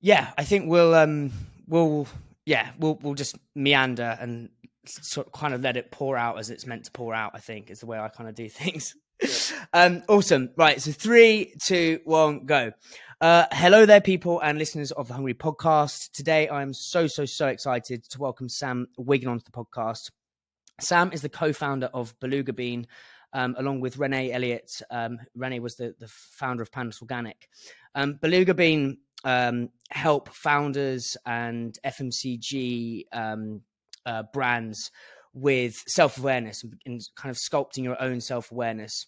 Yeah, I think we'll just meander and sort of kind of let it pour out as it's meant to pour out, I think, is the way I kind of do things. Awesome. Right. So 3, 2, 1, go. Hello there, people and listeners of the Hungry Podcast. Today, I'm so excited to welcome Sam Wigan onto the podcast. Sam is the co-founder of BELUGA BEAN, along with Renée Elliott. Renée was the founder of Pandas Organic. BELUGA BEAN help founders and FMCG brands with self-awareness and kind of sculpting your own self-awareness.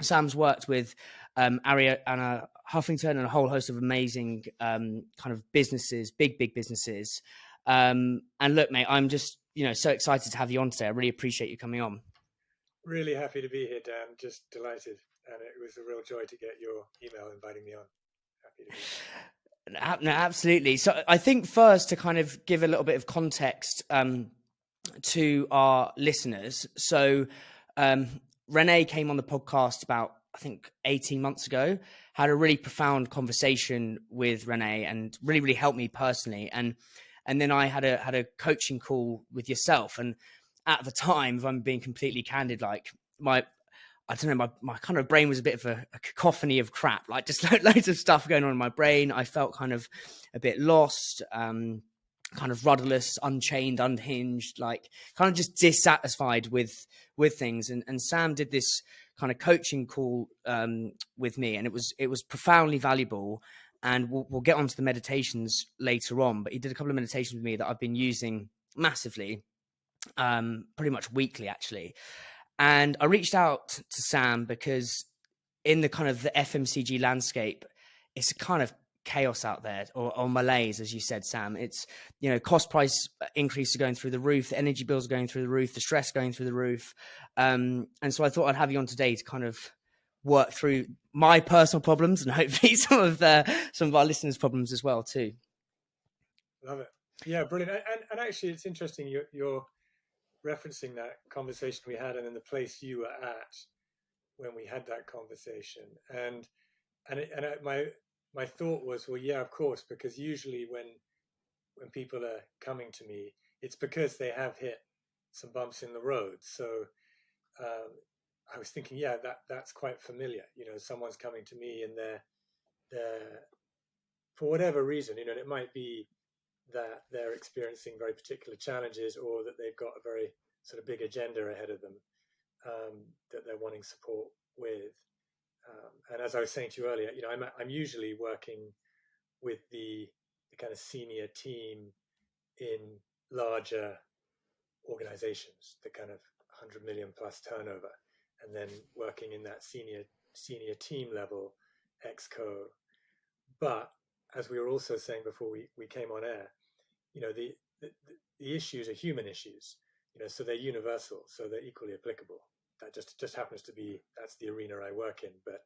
Sam's worked with Arianna Huffington and a whole host of amazing kind of businesses, big businesses. And look, mate, I'm just so excited to have you on today. I really appreciate you coming on. Really happy to be here, Dan. Just delighted, and it was a real joy to get your email inviting me on. Happy to be here. No, absolutely. So I think first to kind of give a little bit of context to our listeners. So Renée came on the podcast about, I think, 18 months ago, had a really profound conversation with Renée and really helped me personally. And then I had a coaching call with yourself. And at the time, if I'm being completely candid, like my kind of brain was a bit of a cacophony of crap, like just loads of stuff going on in my brain. I felt kind of a bit lost, kind of rudderless, unchained, unhinged, like kind of just dissatisfied with things. And Sam did this kind of coaching call with me, and it was profoundly valuable. And we'll get onto the meditations later on, but he did a couple of meditations with me that I've been using massively, pretty much weekly actually. And I reached out to Sam because in the kind of the FMCG landscape, it's a kind of chaos out there, or malaise, as you said, Sam. It's, cost price increases are going through the roof, the energy bills are going through the roof, the stress going through the roof. And so I thought I'd have you on today to kind of work through my personal problems and hopefully some of our listeners' problems as well too. Love it. Yeah, brilliant. And actually, it's interesting you're referencing that conversation we had, and then the place you were at when we had that conversation. And my thought was, well, yeah, of course, because usually when people are coming to me, it's because they have hit some bumps in the road. So I was thinking, yeah, that's quite familiar. Someone's coming to me and they're for whatever reason, it might be that they're experiencing very particular challenges, or that they've got a very sort of big agenda ahead of them that they're wanting support with. And as I was saying to you earlier, I'm usually working with the kind of senior team in larger organizations, the kind of 100 million plus turnover, and then working in that senior team level, exco. But as we were also saying before we came on air, the issues are human issues, so they're universal, so they're equally applicable. That just happens to be, that's the arena I work in. But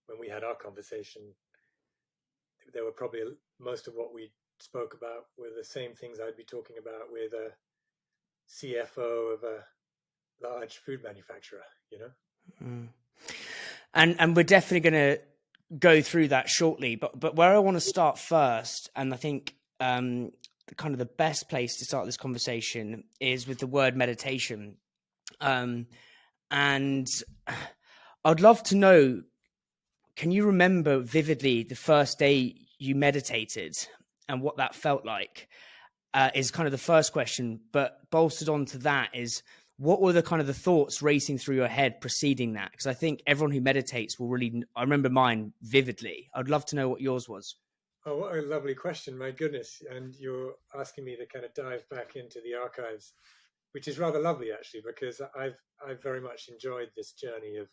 when we had our conversation, there were probably most of what we spoke about were the same things I'd be talking about with a CFO of a large food manufacturer. And we're definitely going to go through that shortly, but where I want to start first, and I think kind of the best place to start this conversation is with the word meditation. And I'd love to know, can you remember vividly the first day you meditated and what that felt like? Is kind of the first question, but bolstered onto that is, what were the kind of the thoughts racing through your head preceding that? Because I think everyone who meditates will really, I remember mine vividly. I'd love to know what yours was. Oh, what a lovely question. My goodness. And you're asking me to kind of dive back into the archives, which is rather lovely, actually, because I've very much enjoyed this journey of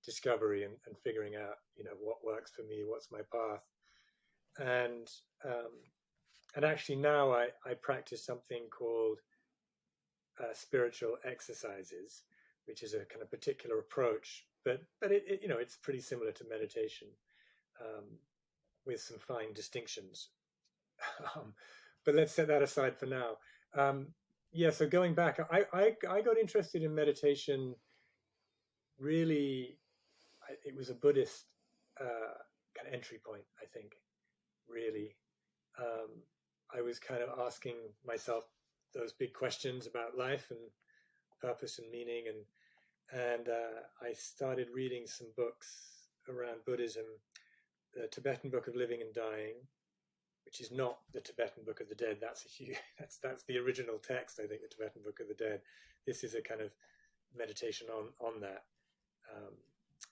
discovery and figuring out, what works for me, what's my path. And actually now I practice something called spiritual exercises, which is a kind of particular approach, but it it's pretty similar to meditation, with some fine distinctions. But let's set that aside for now. So going back, I got interested in meditation. Really, it was a Buddhist kind of entry point, I think. really. I was kind of asking myself those big questions about life and purpose and meaning, and I started reading some books around Buddhism, the Tibetan Book of Living and Dying, which is not the Tibetan Book of the Dead. That's that's the original text, I think, the Tibetan Book of the Dead. This is a kind of meditation on that,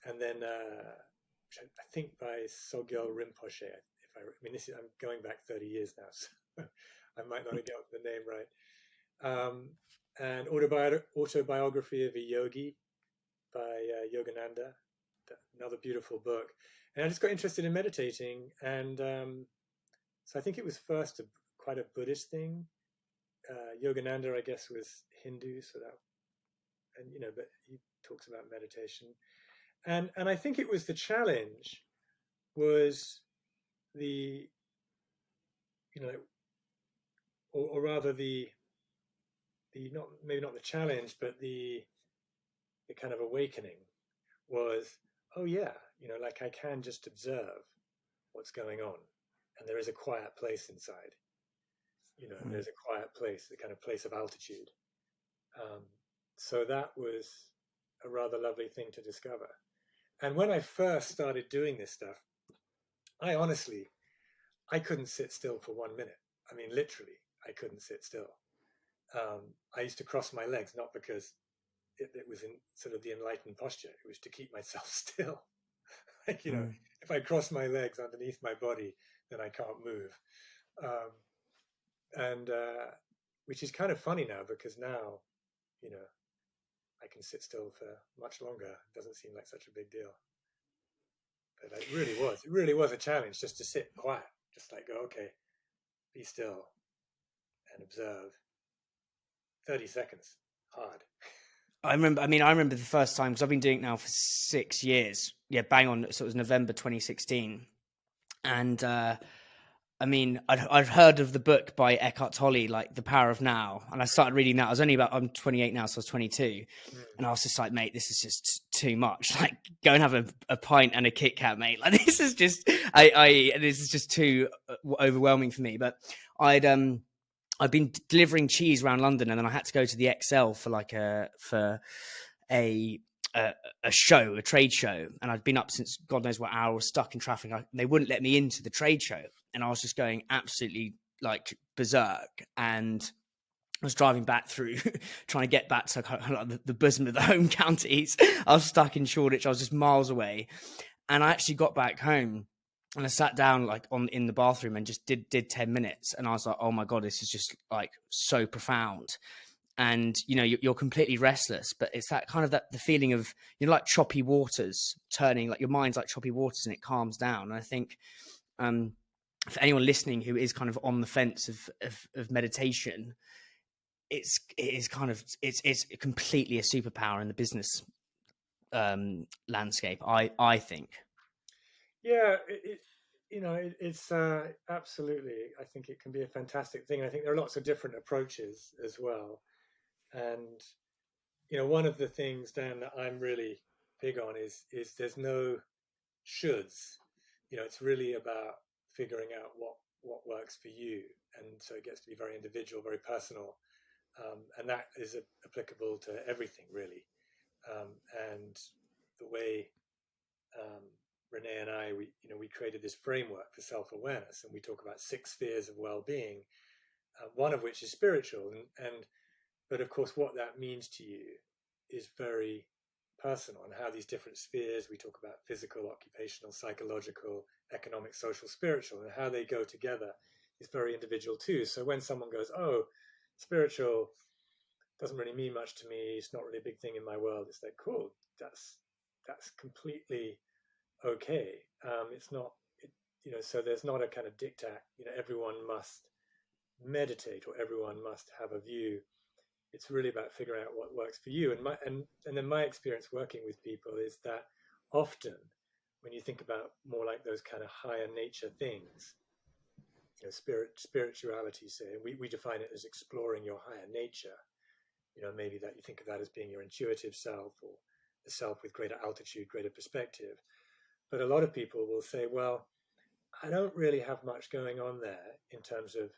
and then I think by Sogyal Rinpoche. I mean, I'm going back 30 years now, so I might not have got the name right. And Autobiography of a Yogi by Yogananda, another beautiful book. And I just got interested in meditating, and so I think it was first quite a Buddhist thing. Yogananda, I guess, was Hindu, so that, and but he talks about meditation, and I think it was the challenge was the or rather the not maybe not the challenge, but the kind of awakening was, oh yeah, like I can just observe what's going on, and there is a quiet place inside, there's a quiet place, a kind of place of altitude. So that was a rather lovely thing to discover. And when I first started doing this stuff, I couldn't sit still for 1 minute. I mean, literally, I couldn't sit still. I used to cross my legs, not because it was in sort of the enlightened posture. It was to keep myself still. Like, if I cross my legs underneath my body, then I can't move. And which is kind of funny now, because now, I can sit still for much longer. It doesn't seem like such a big deal. But it really was a challenge just to sit quiet, just like go, okay, be still and observe. 30 seconds, hard. I remember the first time, because I've been doing it now for 6 years. Yeah, bang on. So it was November 2016. And I'd heard of the book by Eckhart Tolle, like The Power of Now. And I started reading that. I'm 28 now, so I was 22. And I was just like, mate, this is just too much. Like, go and have a pint and a Kit Kat, mate. Like, this is just, this is just too overwhelming for me. But I'd been delivering cheese around London, and then I had to go to the XL for like a show, a trade show, and I'd been up since God knows what hour, I was stuck in traffic. They wouldn't let me into the trade show, and I was just going absolutely like berserk. And I was driving back through, trying to get back to the bosom of the home counties. I was stuck in Shoreditch. I was just miles away, and I actually got back home. And I sat down like in the bathroom and just did 10 minutes. And I was like, oh my God, this is just like so profound. And, you're completely restless, but it's that kind of the feeling of, like choppy waters turning, like your mind's like choppy waters, and it calms down. And I think for anyone listening who is kind of on the fence of meditation, it's completely a superpower in the business landscape, I think. Yeah, it's absolutely. I think it can be a fantastic thing. I think there are lots of different approaches as well. And, one of the things, Dan, that I'm really big on is there's no shoulds. It's really about figuring out what works for you. And so it gets to be very individual, very personal. And that is applicable to everything, really. And the way Renée and I, we created this framework for self-awareness, and we talk about 6 spheres of well-being, one of which is spiritual. But of course, what that means to you is very personal, and how these different spheres, we talk about physical, occupational, psychological, economic, social, spiritual, and how they go together is very individual too. So when someone goes, oh, spiritual doesn't really mean much to me, it's not really a big thing in my world, it's like, cool, that's completely okay. It's not, so there's not a kind of diktat, everyone must meditate or everyone must have a view. It's really about figuring out what works for you. And then my experience working with people is that often when you think about more like those kind of higher nature things, spirituality, say, we define it as exploring your higher nature. Maybe that you think of that as being your intuitive self, or the self with greater altitude, greater perspective. But a lot of people will say, well, I don't really have much going on there in terms of,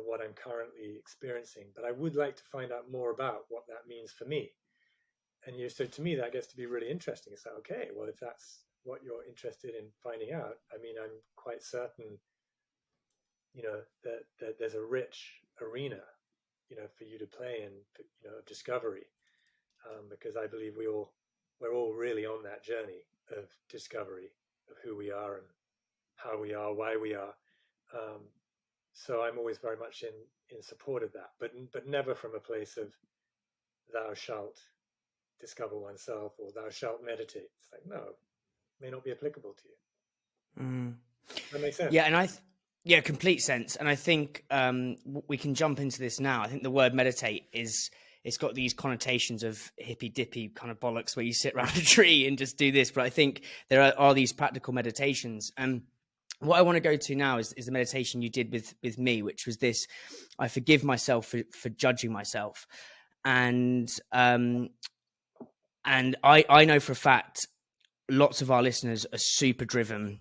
what I'm currently experiencing, but I would like to find out more about what that means for me. And so to me, that gets to be really interesting. It's like, okay, well, if that's what you're interested in finding out, I mean, I'm quite certain, that there's a rich arena, for you to play in, of discovery, because I believe we're all really on that journey of discovery of who we are and how we are, why we are. So I'm always very much in support of that, but never from a place of thou shalt discover oneself or thou shalt meditate. It's like, no, may not be applicable to you. That makes sense. Yeah, and yeah, complete sense. And I think we can jump into this now. I think the word meditate it's got these connotations of hippy dippy kind of bollocks where you sit around a tree and just do this. But I think there are these practical meditations. And what I want to go to now is the meditation you did with me, which was this: I forgive myself for judging myself. And I know for a fact lots of our listeners are super driven.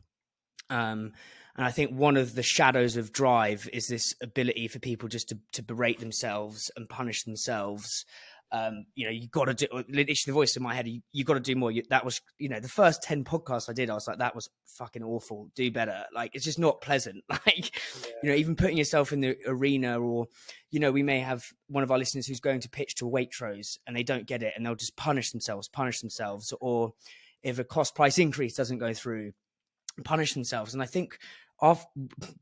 And I think one of the shadows of drive is this ability for people just to berate themselves and punish themselves. You got to do, literally the voice in my head, you got to do more. That was, the first 10 podcasts I did, I was like, that was fucking awful. Do better. Like, it's just not pleasant. Like, even putting yourself in the arena, or, we may have one of our listeners who's going to pitch to a Waitrose and they don't get it and they'll just punish themselves. Or if a cost price increase doesn't go through, punish themselves. And I think of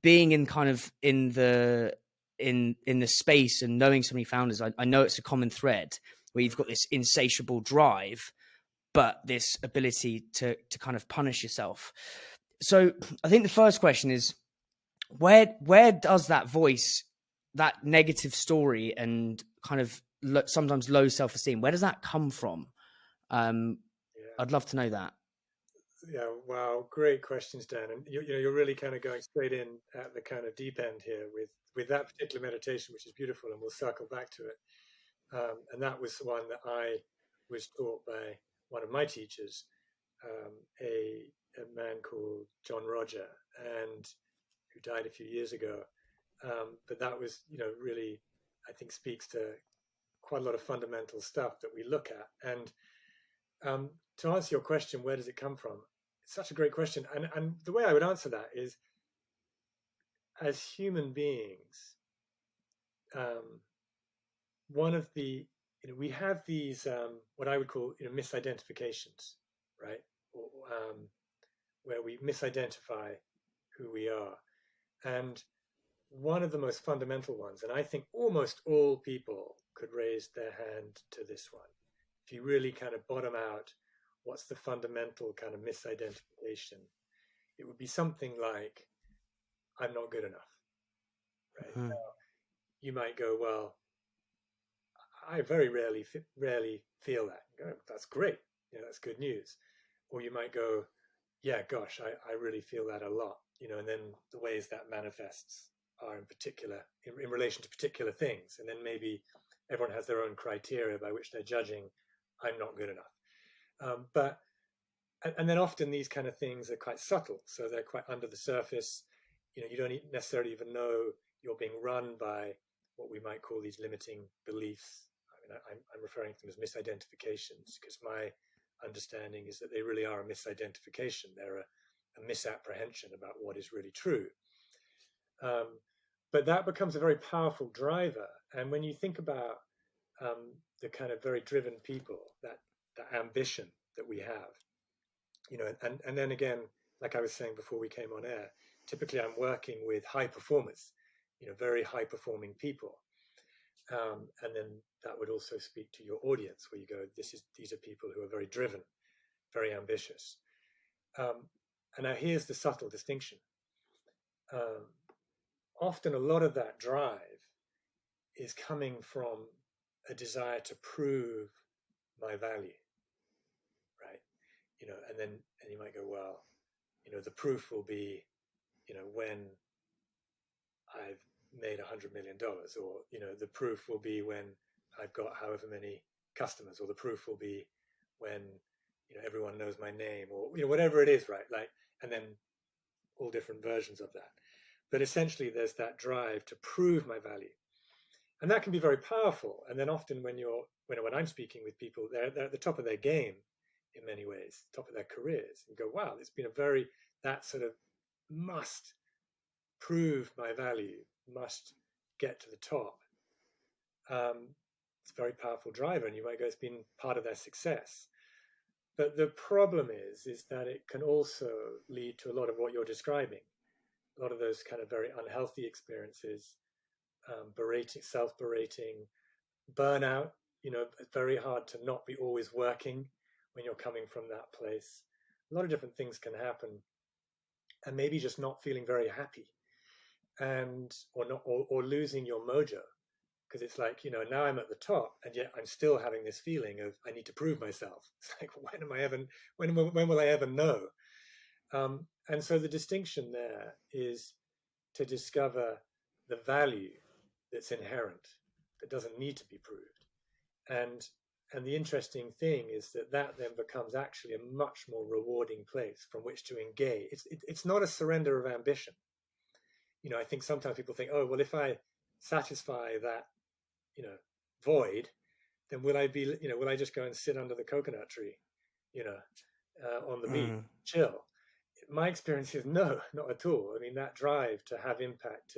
being in kind of in the space and knowing so many founders, I know it's a common thread where you've got this insatiable drive, but this ability to kind of punish yourself. So I think the first question is, where does that voice, that negative story and kind of sometimes low self-esteem, where does that come from? I'd love to know that. Yeah, wow, great questions, Dan. And you're really kind of going straight in at the kind of deep end here with that particular meditation, which is beautiful, and we'll circle back to it. And that was the one that I was taught by one of my teachers, a man called John Roger, and who died a few years ago. But that was, really, I think, speaks to quite a lot of fundamental stuff that we look at. And to answer your question, where does it come from? It's such a great question. And the way I would answer that is, as human beings, one of the, we have these, what I would call, misidentifications, right? Where we misidentify who we are. And one of the most fundamental ones, and I think almost all people could raise their hand to this one, if you really kind of bottom out what's the fundamental kind of misidentification, it would be something like, I'm not good enough, right? Now, you might go, well, I very rarely feel that. Go, that's great. That's good news. Or you might go, yeah, gosh, I really feel that a lot, and then the ways that manifests are in particular, in relation to particular things. And then maybe everyone has their own criteria by which they're judging, I'm not good enough. And then often these kind of things are quite subtle. So they're quite under the surface. You don't necessarily even know you're being run by what we might call these limiting beliefs. I mean, I'm referring to them as misidentifications, because my understanding is that they really are a misidentification. They're a misapprehension about what is really true. But that becomes a very powerful driver. And when you think about the kind of very driven people, that ambition that we have, and then again, like I was saying before we came on air, typically I'm working with high performers, very high performing people. And then that would also speak to your audience, where you go, these are people who are very driven, very ambitious. And now here's the subtle distinction. Often a lot of that drive is coming from a desire to prove my value, right? And you might go, well, the proof will be, when I've made $100 million, or, the proof will be when I've got however many customers, or the proof will be when, everyone knows my name, or, whatever it is, right? Like, and then all different versions of that. But essentially, there's that drive to prove my value. And that can be very powerful. And then often when I'm speaking with people, they're at the top of their game in many ways, top of their careers, and go, wow, it's been that sort of must prove my value, must get to the top. It's a very powerful driver, and you might go, it's been part of their success. But the problem is that it can also lead to a lot of what you're describing, a lot of those kind of very unhealthy experiences, berating, self-berating, burnout. It's very hard to not be always working when you're coming from that place. A lot of different things can happen, and maybe just not feeling very happy, or losing your mojo, because it's like, now I'm at the top, and yet I'm still having this feeling of I need to prove myself. It's like, when will I ever know? And so the distinction there is to discover the value that's inherent, that doesn't need to be proved. And the interesting thing is that then becomes actually a much more rewarding place from which to engage. It's not a surrender of ambition. I think sometimes people think, oh, well, if I satisfy that, void, then will I just go and sit under the coconut tree, on the beach, chill? My experience is no, not at all. I mean, that drive to have impact,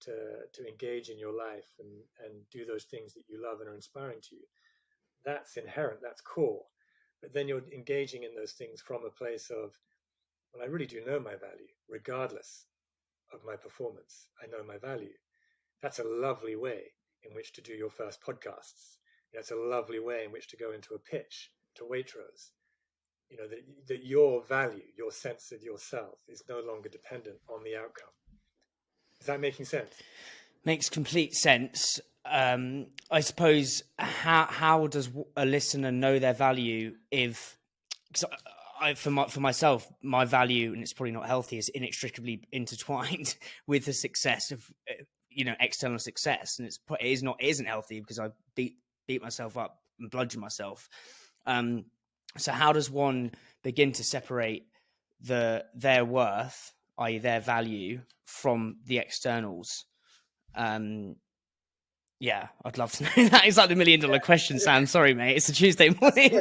to engage in your life and do those things that you love and are inspiring to you, that's inherent, that's core. But then you're engaging in those things from a place of, well, I really do know my value, regardless of my performance. I know my value. That's a lovely way in which to do your first podcasts. It's a lovely way in which to go into a pitch to Waitrose. That your value, your sense of yourself, is no longer dependent on the outcome. Is that making sense? Makes complete sense. I suppose, how does a listener know their value if, because for myself, my value, and it's probably not healthy, is inextricably intertwined with the success of external success, and it isn't healthy because I beat myself up and bludgeon myself. So how does one begin to separate their worth, i.e. their value, from the externals? Yeah, I'd love to know that. It's like the $1 million question, Sam. Sorry, mate. It's a Tuesday morning.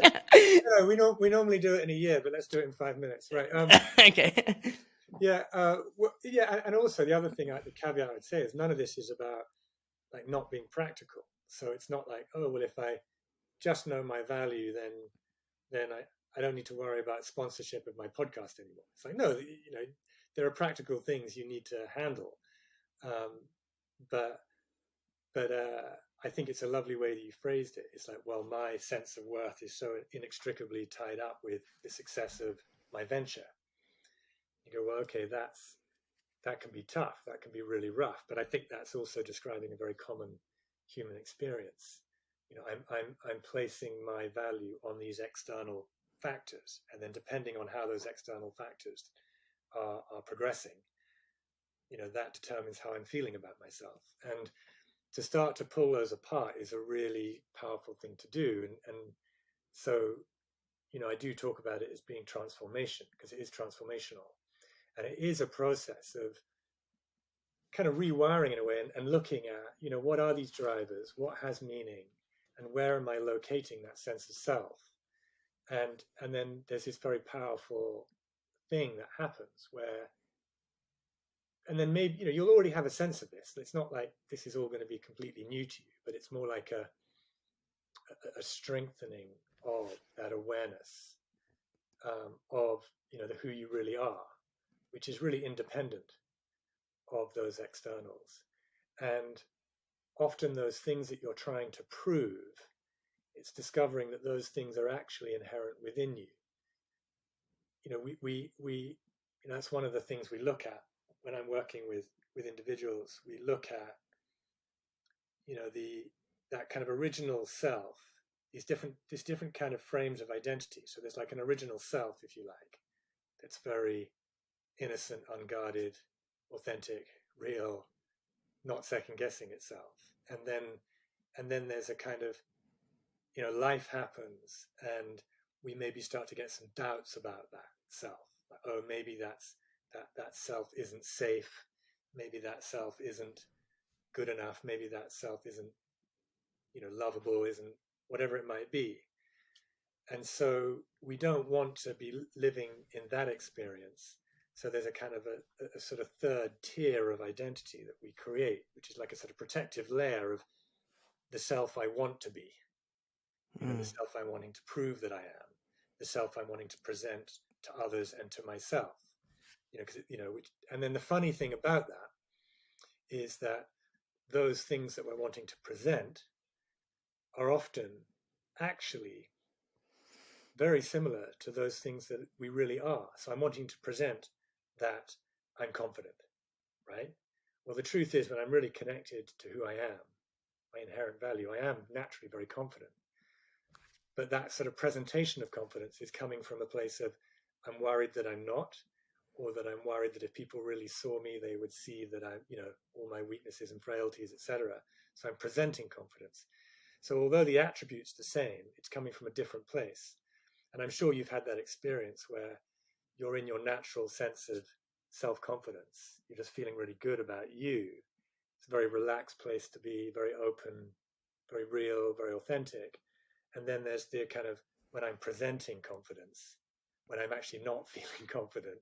We normally do it in a year, but let's do it in 5 minutes, right? Okay. Yeah, and also the other thing, the caveat I'd say is none of this is about like not being practical. So it's not like, oh, well, if I just know my value, then I don't need to worry about sponsorship of my podcast anymore. It's like, no, there are practical things you need to handle, but I think it's a lovely way that you phrased it. It's like, well, my sense of worth is so inextricably tied up with the success of my venture. You go, well, okay, that can be tough. That can be really rough. But I think that's also describing a very common human experience. I'm placing my value on these external factors, and then depending on how those external factors are progressing, that determines how I'm feeling about myself. And to start to pull those apart is a really powerful thing to do. And so, I do talk about it as being transformation, because it is transformational. And it is a process of kind of rewiring in a way and looking at, what are these drivers? What has meaning? And where am I locating that sense of self? And then there's this very powerful thing that happens where, and then maybe, you'll already have a sense of this. It's not like this is all going to be completely new to you, but it's more like a strengthening of that awareness of, the who you really are, which is really independent of those externals. And often those things that you're trying to prove, it's discovering that those things are actually inherent within you. We that's one of the things we look at when I'm working with individuals. We look at, that kind of original self, these different kind of frames of identity. So there's like an original self, if you like, that's very innocent, unguarded, authentic, real, not second guessing itself. And then there's a kind of, life happens and we maybe start to get some doubts about that self. Like, oh, maybe that's that self isn't safe. Maybe that self isn't good enough. Maybe that self isn't, lovable, isn't whatever it might be. And so we don't want to be living in that experience. So there's a kind of a sort of third tier of identity that we create, which is like a sort of protective layer of the self I want to be, the self I'm wanting to prove that I am, the self I'm wanting to present to others and to myself. And then the funny thing about that is that those things that we're wanting to present are often actually very similar to those things that we really are. So I'm wanting to present that I'm confident, right? Well, the truth is, when I'm really connected to who I am, my inherent value, I am naturally very confident. But that sort of presentation of confidence is coming from a place of, I'm worried that I'm not, or that I'm worried that if people really saw me, they would see that I'm, all my weaknesses and frailties, etc. So I'm presenting confidence. So although the attribute's the same, it's coming from a different place. And I'm sure you've had that experience where you're in your natural sense of self-confidence. You're just feeling really good about you. It's a very relaxed place to be, very open, very real, very authentic. And then there's the kind of, when I'm presenting confidence, when I'm actually not feeling confident,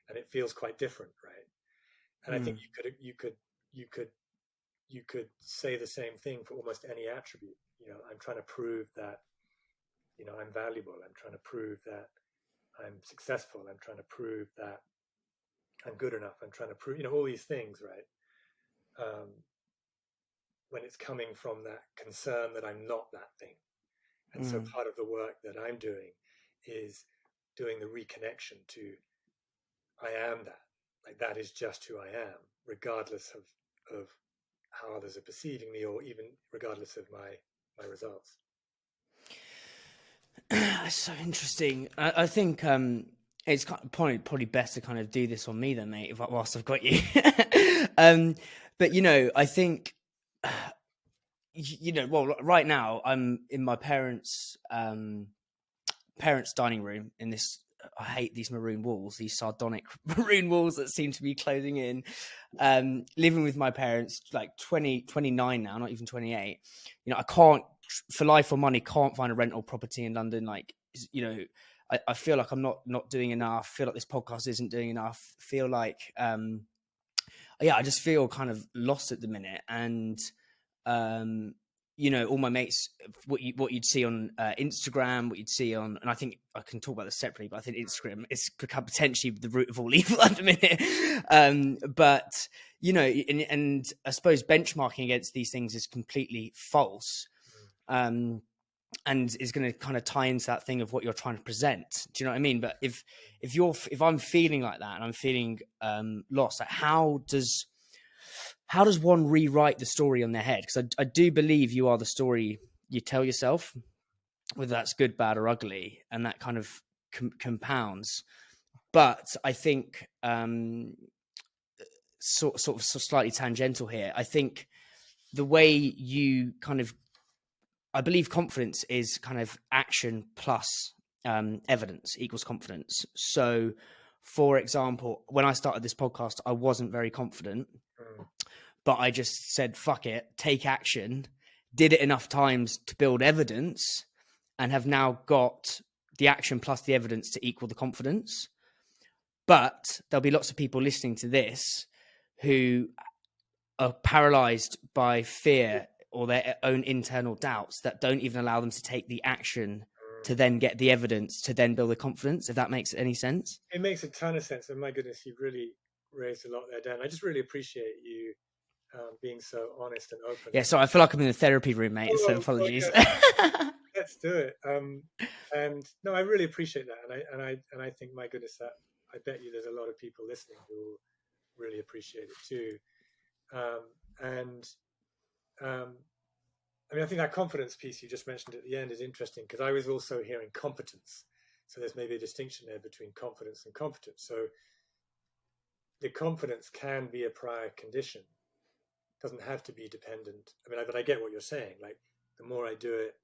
and it feels quite different, right? And I think you could say the same thing for almost any attribute. I'm trying to prove that, I'm valuable. I'm trying to prove that I'm successful. I'm trying to prove that I'm good enough. I'm trying to prove, all these things, right? When it's coming from that concern that I'm not that thing. And so part of the work that I'm doing is doing the reconnection to, I am that. Like, that is just who I am, regardless of how others are perceiving me, or even regardless of my results. That's so interesting. I think it's probably best to kind of do this on me then, mate, whilst I've got you. But I think well, right now I'm in my parents' dining room in this. I hate these maroon walls, these sardonic maroon walls that seem to be closing in. Living with my parents, like 29 now, not even 28. I can't, for life or money, can't find a rental property in London. Like, I feel like I'm not doing enough. Feel like this podcast isn't doing enough. Feel like, I just feel kind of lost at the minute. And, all my mates, what you'd see on Instagram, what you'd see on, and I think I can talk about this separately, but I think Instagram is become potentially the root of all evil at the minute. But and I suppose benchmarking against these things is completely false, and is going to kind of tie into that thing of what you're trying to present. Do you know what I mean? But if I'm feeling like that and I'm feeling lost, like how does one rewrite the story on their head? Because I do believe you are the story you tell yourself, whether that's good, bad, or ugly, and that kind of compounds. But I think sort of slightly tangential here. I think the way you kind of, I believe confidence is kind of action plus evidence equals confidence. So, for example, when I started this podcast, I wasn't very confident. But I just said, fuck it, take action, did it enough times to build evidence, and have now got the action plus the evidence to equal the confidence. But there'll be lots of people listening to this who are paralyzed by fear or their own internal doubts that don't even allow them to take the action to then get the evidence to then build the confidence, if that makes any sense. It makes a ton of sense. And my goodness, you've really raised a lot there, Dan. I just really appreciate you being so honest and open. Yeah, so I feel like I'm in the therapy room, mate. So apologies. Let's do it. And no, I really appreciate that, and I think, my goodness, that I bet you there's a lot of people listening who will really appreciate it too. I mean, I think that confidence piece you just mentioned at the end is interesting, because I was also hearing competence. So there's maybe a distinction there between confidence and competence. So the confidence can be a prior condition. It doesn't have to be dependent. I mean, but I get what you're saying. Like, the more I do it,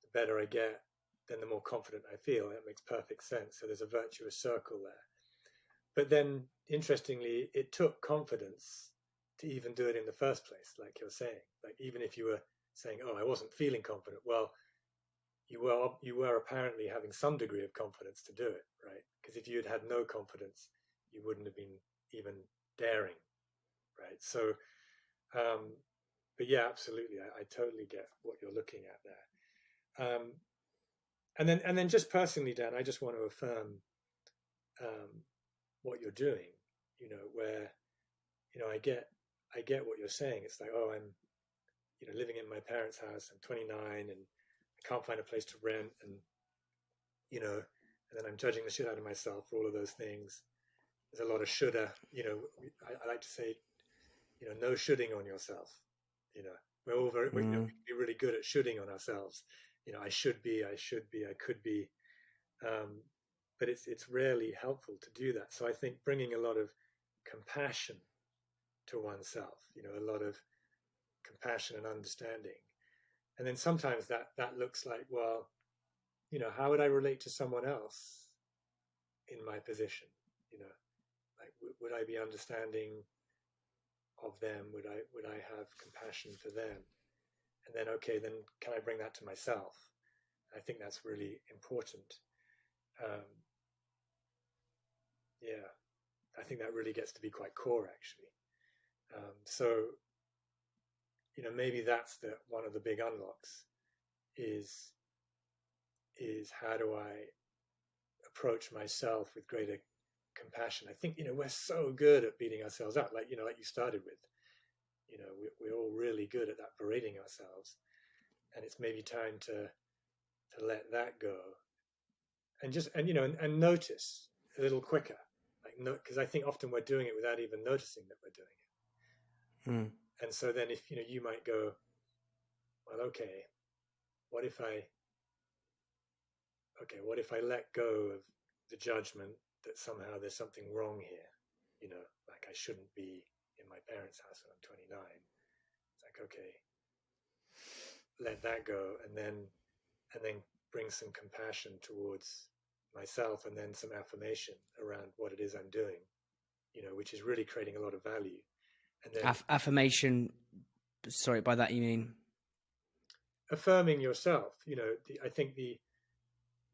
the better I get, then the more confident I feel. That makes perfect sense. So there's a virtuous circle there. But then, interestingly, it took confidence to even do it in the first place, like you're saying. Like, even if you were saying, oh, I wasn't feeling confident, well, you were apparently having some degree of confidence to do it, right? Because if you had no confidence, you wouldn't have been even daring, right? So, but yeah, absolutely, I totally get what you're looking at there. And then just personally, Dan, I just want to affirm what you're doing. You know, where, you know, I get what you're saying. It's like, oh, I'm, you know, living in my parents' house. I'm 29 and I can't find a place to rent, and, you know, and then I'm judging the shit out of myself for all of those things. There's a lot of shoulda, you know. I like to say, you know, no shoulding on yourself. You know, we're all we can be really good at shoulding on ourselves. You know, I should be, I could be, but it's rarely helpful to do that. So I think bringing a lot of compassion to oneself, you know, a lot of compassion and understanding. And then sometimes that looks like, well, you know, how would I relate to someone else in my position? You know, like, would I be understanding of them? Would I have compassion for them? And then, okay, then can I bring that to myself? I think that's really important. Yeah, I think that really gets to be quite core, actually. So, you know, maybe that's one of the big unlocks is how do I approach myself with greater compassion? I think, you know, we're so good at beating ourselves up, like, you know, like you started with. You know, we're all really good at that, berating ourselves, and it's maybe time to let that go, and just, and, you know, and notice a little quicker, like, no, because I think often we're doing it without even noticing that we're doing it. And so then, if, you know, you might go, well, okay, what if I let go of the judgment that somehow there's something wrong here, you know, like I shouldn't be in my parents' house when I'm 29. It's like, okay, let that go, and then bring some compassion towards myself, and then some affirmation around what it is I'm doing, you know, which is really creating a lot of value. And then affirmation, sorry, by that you mean affirming yourself. You know, I think you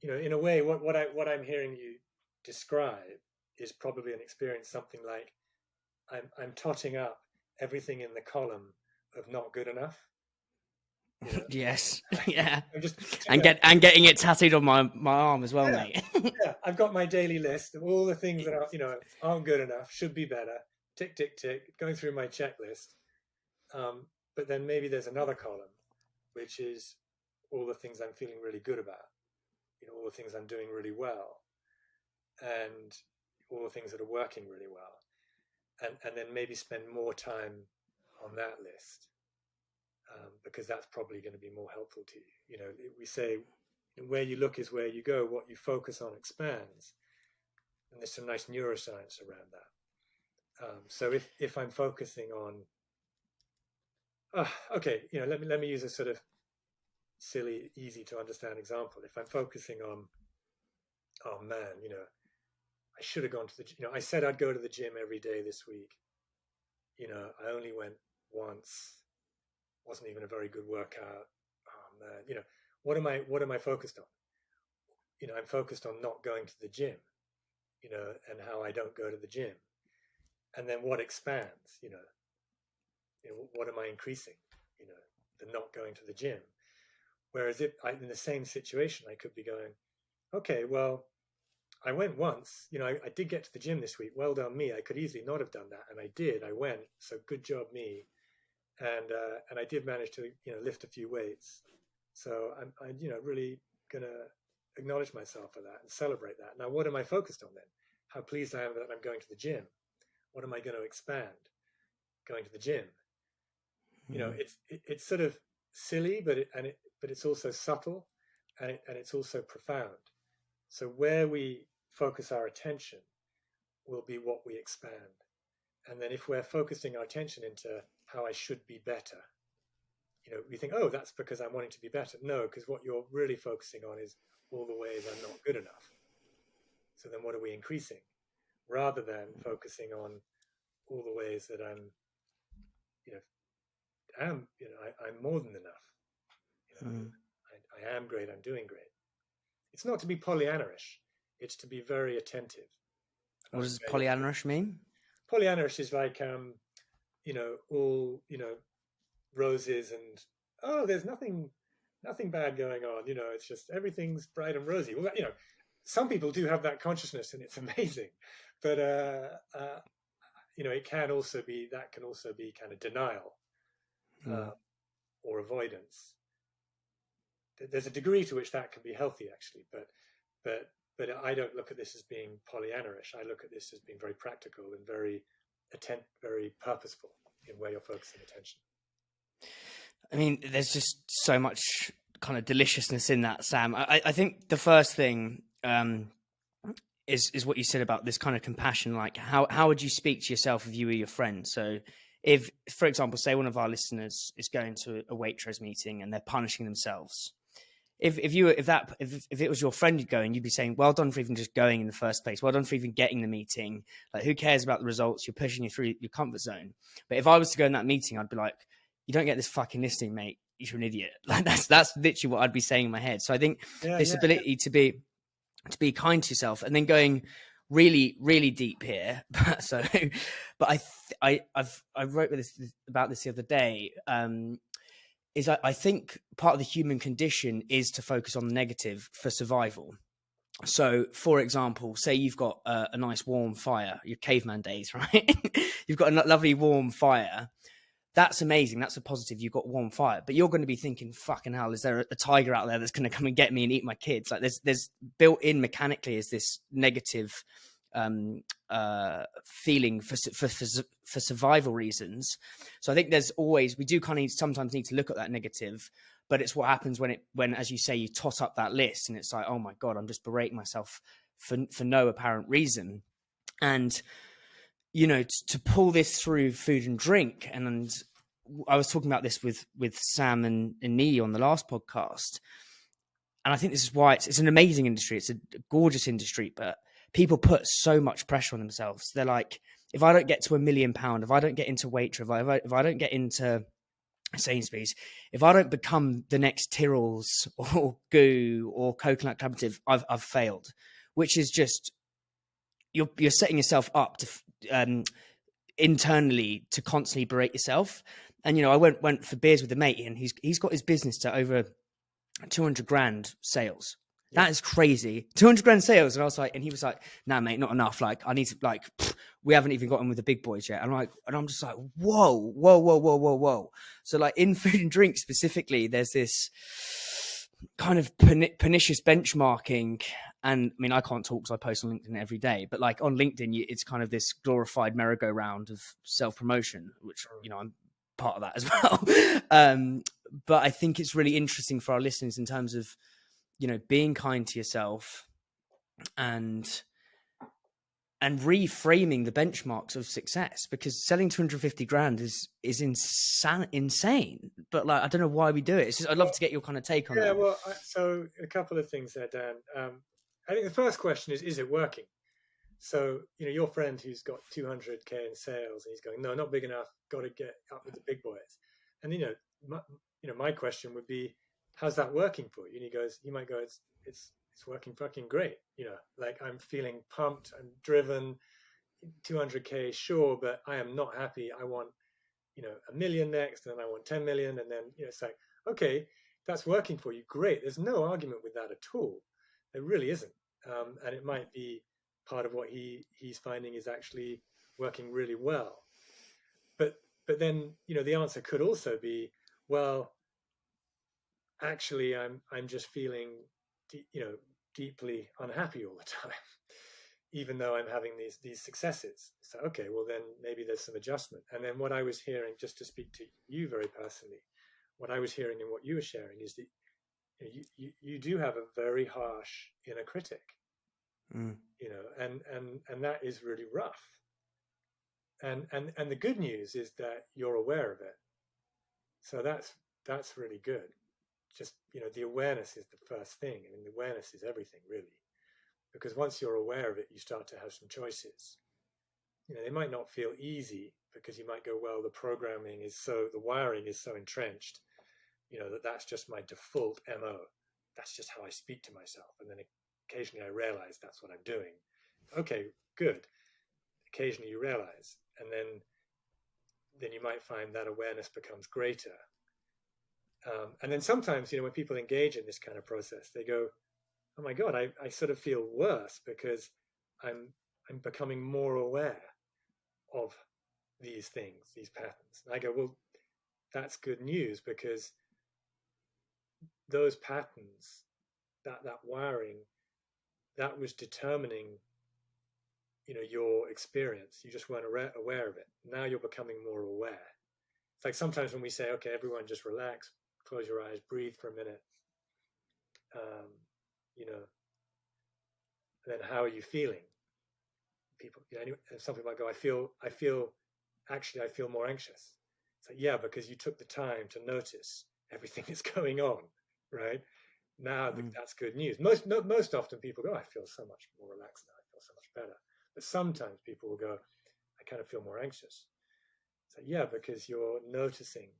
know, in a way, what I'm hearing you describe is probably an experience something like, I'm totting up everything in the column of not good enough. You know? Yes, yeah, I'm just, and getting it tattooed on my arm as well, mate. Yeah, I've got my daily list of all the things that are, you know, aren't good enough, should be better. Tick, tick, tick, going through my checklist. But then maybe there's another column, which is all the things I'm feeling really good about. You know, all the things I'm doing really well, and all the things that are working really well. And then maybe spend more time on that list, because that's probably going to be more helpful to you. You know, we say, where you look is where you go. What you focus on expands, and there's some nice neuroscience around that. So if I'm focusing on, okay, you know, let me use a sort of silly, easy to understand example. If I'm focusing on, oh man, you know, I should have gone to the, you know, I said I'd go to the gym every day this week. You know, I only went once. Wasn't even a very good workout. Oh man, you know, what am I focused on? You know, I'm focused on not going to the gym, you know, and how I don't go to the gym. And then what expands, you know, what am I increasing? You know, the not going to the gym. Whereas in the same situation, I could be going, okay, well, I went once, you know, I did get to the gym this week. Well done me. I could easily not have done that, and I did. I went. So good job me. And I did manage to, you know, lift a few weights. So I'm you know, really gonna acknowledge myself for that and celebrate that. Now, what am I focused on then? How pleased I am that I'm going to the gym. What am I going to expand? Going to the gym. You know, it's sort of silly, but it's also subtle, and it's also profound. So where we focus our attention will be what we expand. And then if we're focusing our attention into how I should be better, you know, we think, oh, that's because I'm wanting to be better. No, because what you're really focusing on is all the ways I'm not good enough. So then what are we increasing? rather than focusing on all the ways that I'm more than enough. I am great. I'm doing great. It's not to be Pollyanna-ish. It's to be very attentive. What does Pollyanna-ish mean? Pollyanna-ish is like, all, roses and, there's nothing bad going on. It's just everything's bright and rosy. Well, some people do have that consciousness and it's amazing. But, it can also be kind of denial or avoidance. There's a degree to which that can be healthy, actually, but I don't look at this as being Pollyanna-ish. I look at this as being very practical and very purposeful in where you're focusing attention. I mean, there's just so much kind of deliciousness in that, Sam. I think the first thing is what you said about this kind of compassion. Like, how would you speak to yourself if you were your friend? So if, for example, say one of our listeners is going to a Waitrose meeting and they're punishing themselves, if it was your friend you'd go and you'd be saying, well done for even just going in the first place, well done for even getting the meeting, like, who cares about the results, you're pushing you through your comfort zone. But if I was to go in that meeting, I'd be like, you don't get this fucking listening, mate, you're an idiot. Like, that's literally what I'd be saying in my head. So I think ability to be kind to yourself, and then going really, really deep here. But I wrote about this the other day. Is I think part of the human condition is to focus on the negative for survival. So, for example, say you've got a nice warm fire, your caveman days, right? You've got a lovely warm fire. That's amazing. That's a positive. You've got warm fire, but you're going to be thinking, fucking hell, is there a tiger out there that's going to come and get me and eat my kids? Like, there's built in mechanically is this negative feeling for survival reasons. So I think we do kind of sometimes need to look at that negative, but it's what happens when, as you say, you tot up that list and it's like, oh my God, I'm just berating myself for no apparent reason. And, to pull this through food and drink. And I was talking about this with Sam and Nee on the last podcast. And I think this is why it's an amazing industry. It's a gorgeous industry, but people put so much pressure on themselves. They're like, if I don't get to £1 million, if I don't get into Waitrose, if I don't get into Sainsbury's, if I don't become the next Tyrrell's or Goo or Coconut Collaborative, I've failed. Which is just, you're setting yourself up to internally to constantly berate yourself. And I went for beers with a mate, and he's got his business to over 200 grand sales. That is crazy. 200 grand sales. And I was like, and he was like, nah, mate, not enough. Like, I need to, we haven't even gotten with the big boys yet. And I'm just like, whoa. So, like, in food and drink specifically, there's this kind of pernicious benchmarking. And I mean, I can't talk because I post on LinkedIn every day, but like on LinkedIn, it's kind of this glorified merry-go-round of self-promotion, which, I'm part of that as well. But I think it's really interesting for our listeners in terms of, being kind to yourself and reframing the benchmarks of success, because selling 250 grand is insane. But like, I don't know why we do it. I'd love to get your kind of take on that. Yeah, well, so a couple of things there, Dan. I think the first question is it working? So, your friend who's got 200K in sales, and he's going, no, not big enough, got to get up with the big boys. And, my question would be, how's that working for you? And he might go, it's working fucking great. Like, I'm feeling pumped, I'm driven, 200K, sure, but I am not happy. I want, 1 million next, and then I want 10 million. And then, it's like, okay, that's working for you. Great. There's no argument with that at all. There really isn't. And it might be part of what he's finding is actually working really well. But then, the answer could also be, well, actually, I'm just feeling, deeply unhappy all the time, even though I'm having these successes. So, okay, well, then maybe there's some adjustment. And then what I was hearing, just to speak to you very personally, what I was hearing and what you were sharing is that you do have a very harsh inner critic, and that is really rough. And the good news is that you're aware of it. So that's really good. Just, the awareness is the first thing. I mean, the awareness is everything, really. because once you're aware of it, you start to have some choices. They might not feel easy, because you might go, well, the wiring is so entrenched, that's just my default MO. That's just how I speak to myself. And then occasionally I realize that's what I'm doing. Okay, good. Occasionally you realize, and then you might find that awareness becomes greater. And then sometimes, when people engage in this kind of process, they go, oh my God, I sort of feel worse because I'm becoming more aware of these things, these patterns. And I go, well, that's good news, because those patterns, that wiring, that was determining, your experience. You just weren't aware of it. Now you're becoming more aware. It's like sometimes when we say, okay, everyone just relax, close your eyes, breathe for a minute. And then how are you feeling? People, some people might go, I feel more anxious. It's like, yeah, because you took the time to notice everything that's going on, right? Now that's good news. Most often people go, I feel so much more relaxed now. I feel so much better. But sometimes people will go, I kind of feel more anxious. So yeah, because you're noticing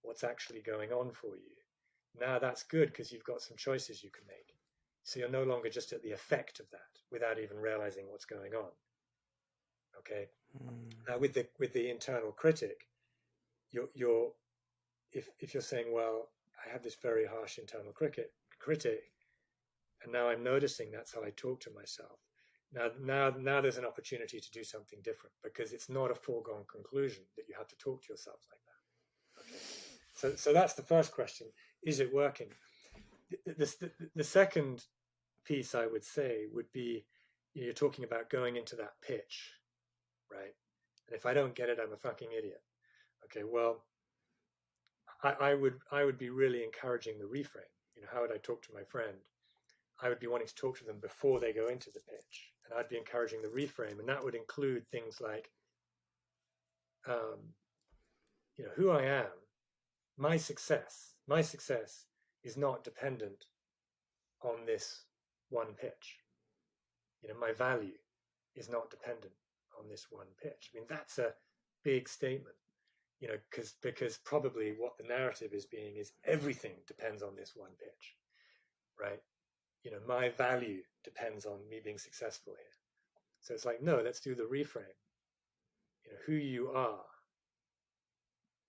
what's actually going on for you. Now that's good, because you've got some choices you can make. So you're no longer just at the effect of that without even realizing what's going on. Okay. Now with the internal critic, if you're saying, well, I have this very harsh internal critic, and now I'm noticing that's how I talk to myself. Now there's an opportunity to do something different, because it's not a foregone conclusion that you have to talk to yourself like that. Okay. So that's the first question. Is it working? The second piece I would say would be, you're talking about going into that pitch, right? And if I don't get it, I'm a fucking idiot. Okay, well, I would be really encouraging the reframe. How would I talk to my friend? I would be wanting to talk to them before they go into the pitch, and I'd be encouraging the reframe, and that would include things like, who I am, my success is not dependent on this one pitch. My value is not dependent on this one pitch. I mean, that's a big statement, because probably what the narrative is being is everything depends on this one pitch, right? My value depends on me being successful here. So it's like, no, let's do the reframe. Who you are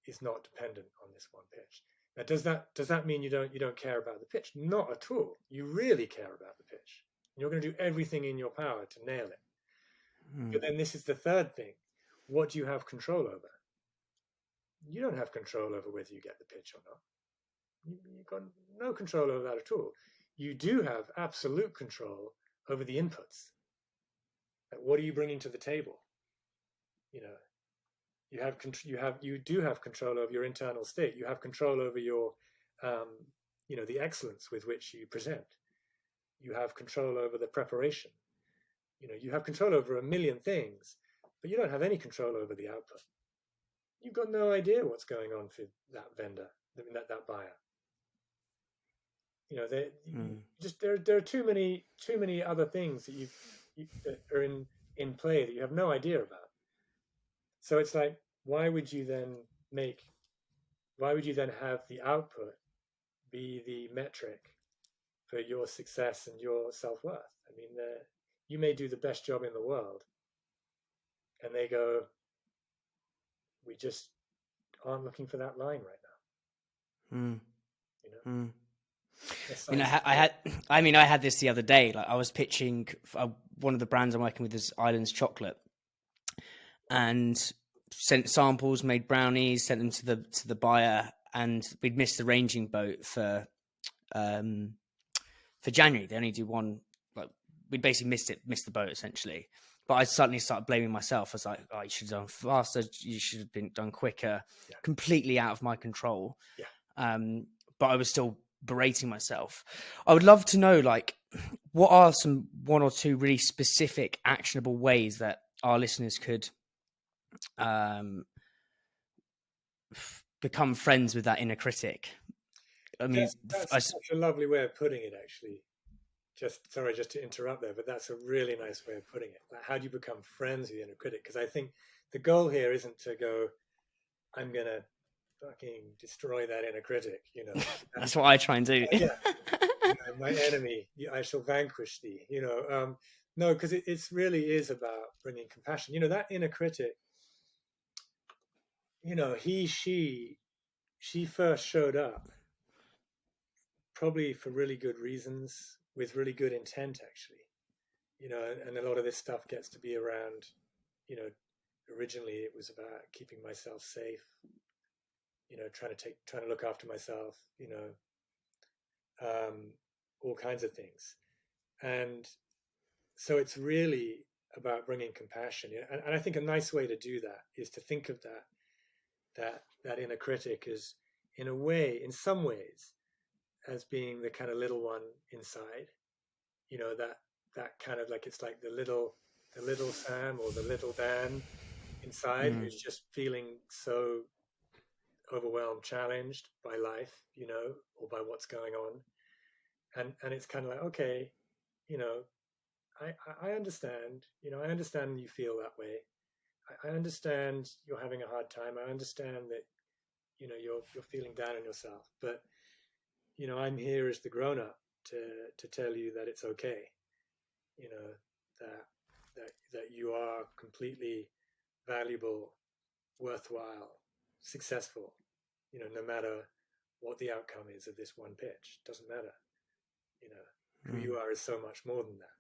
is not dependent on this one pitch. Now, does that mean you don't care about the pitch? Not at all. You really care about the pitch. You're going to do everything in your power to nail it. But then this is the third thing. What do you have control over? You don't have control over whether you get the pitch or not. You've got no control over that at all. You do have absolute control over the inputs. Like, what are you bringing to the table? You do have control over your internal state. You have control over your, the excellence with which you present. You have control over the preparation. You have control over a million things, but you don't have any control over the output. You've got no idea what's going on for that vendor, that buyer. There are too many other things that that are in play that you have no idea about. So it's like, why would you then have the output be the metric for your success and your self-worth? I mean, you may do the best job in the world, and they go, we just aren't looking for that line right now. I had this the other day. Like, I was pitching one of the brands I'm working with is Islands Chocolate, and sent samples, made brownies, sent them to the buyer, and we'd missed the ranging boat for January. They only do one. Like, we'd basically missed the boat essentially. But I suddenly started blaming myself. I was like, oh, you should have done faster. You should have been done quicker. Yeah. Completely out of my control. Yeah. But I was still berating myself. I would love to know, like, what are some one or two really specific actionable ways that our listeners could become friends with that inner critic? I mean, that's such a lovely way of putting it, actually. just to interrupt there, but that's a really nice way of putting it. Like, how do you become friends with the inner critic? Because I think the goal here isn't to go, I'm gonna fucking destroy that inner critic, you know. That's what I try and do. Yeah, you know, my enemy, I shall vanquish thee, you know. No, because it's really is about bringing compassion. You know, that inner critic, you know, she first showed up probably for really good reasons, with really good intent, actually. You know, and a lot of this stuff gets to be around, you know, originally it was about keeping myself safe, you know, trying to look after myself, you know, all kinds of things. And so it's really about bringing compassion. And I think a nice way to do that is to think of that inner critic as, in a way, in some ways, as being the kind of little one inside, you know, that kind of like, it's like the little Sam or the little Dan inside who's just feeling so overwhelmed, challenged by life, you know, or by what's going on. And it's kind of like, okay, you know, I understand, you know, I understand you feel that way. I understand you're having a hard time. I understand that, you know, you're feeling down on yourself, but, you know, I'm here as the grown up to tell you that it's okay, you know, that you are completely valuable, worthwhile, successful, you know, no matter what the outcome is of this one pitch. Doesn't matter, you know, who you are is so much more than that.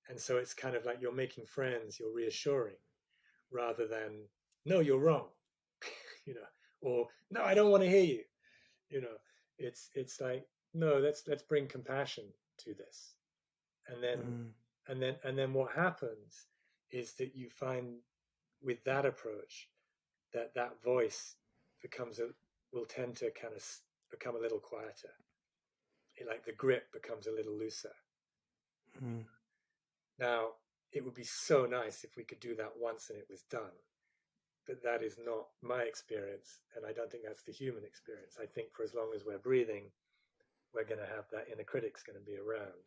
And so it's kind of like you're making friends, you're reassuring, rather than, no, you're wrong, you know, or no, I don't want to hear you, you know. It's like, no, let's bring compassion to this. And then what happens is that you find with that approach that voice will tend to kind of become a little quieter. Like the grip becomes a little looser. Now, it would be so nice if we could do that once and it was done. But that is not my experience, and I don't think that's the human experience. I think for as long as we're breathing, we're going to have that inner critic's going to be around.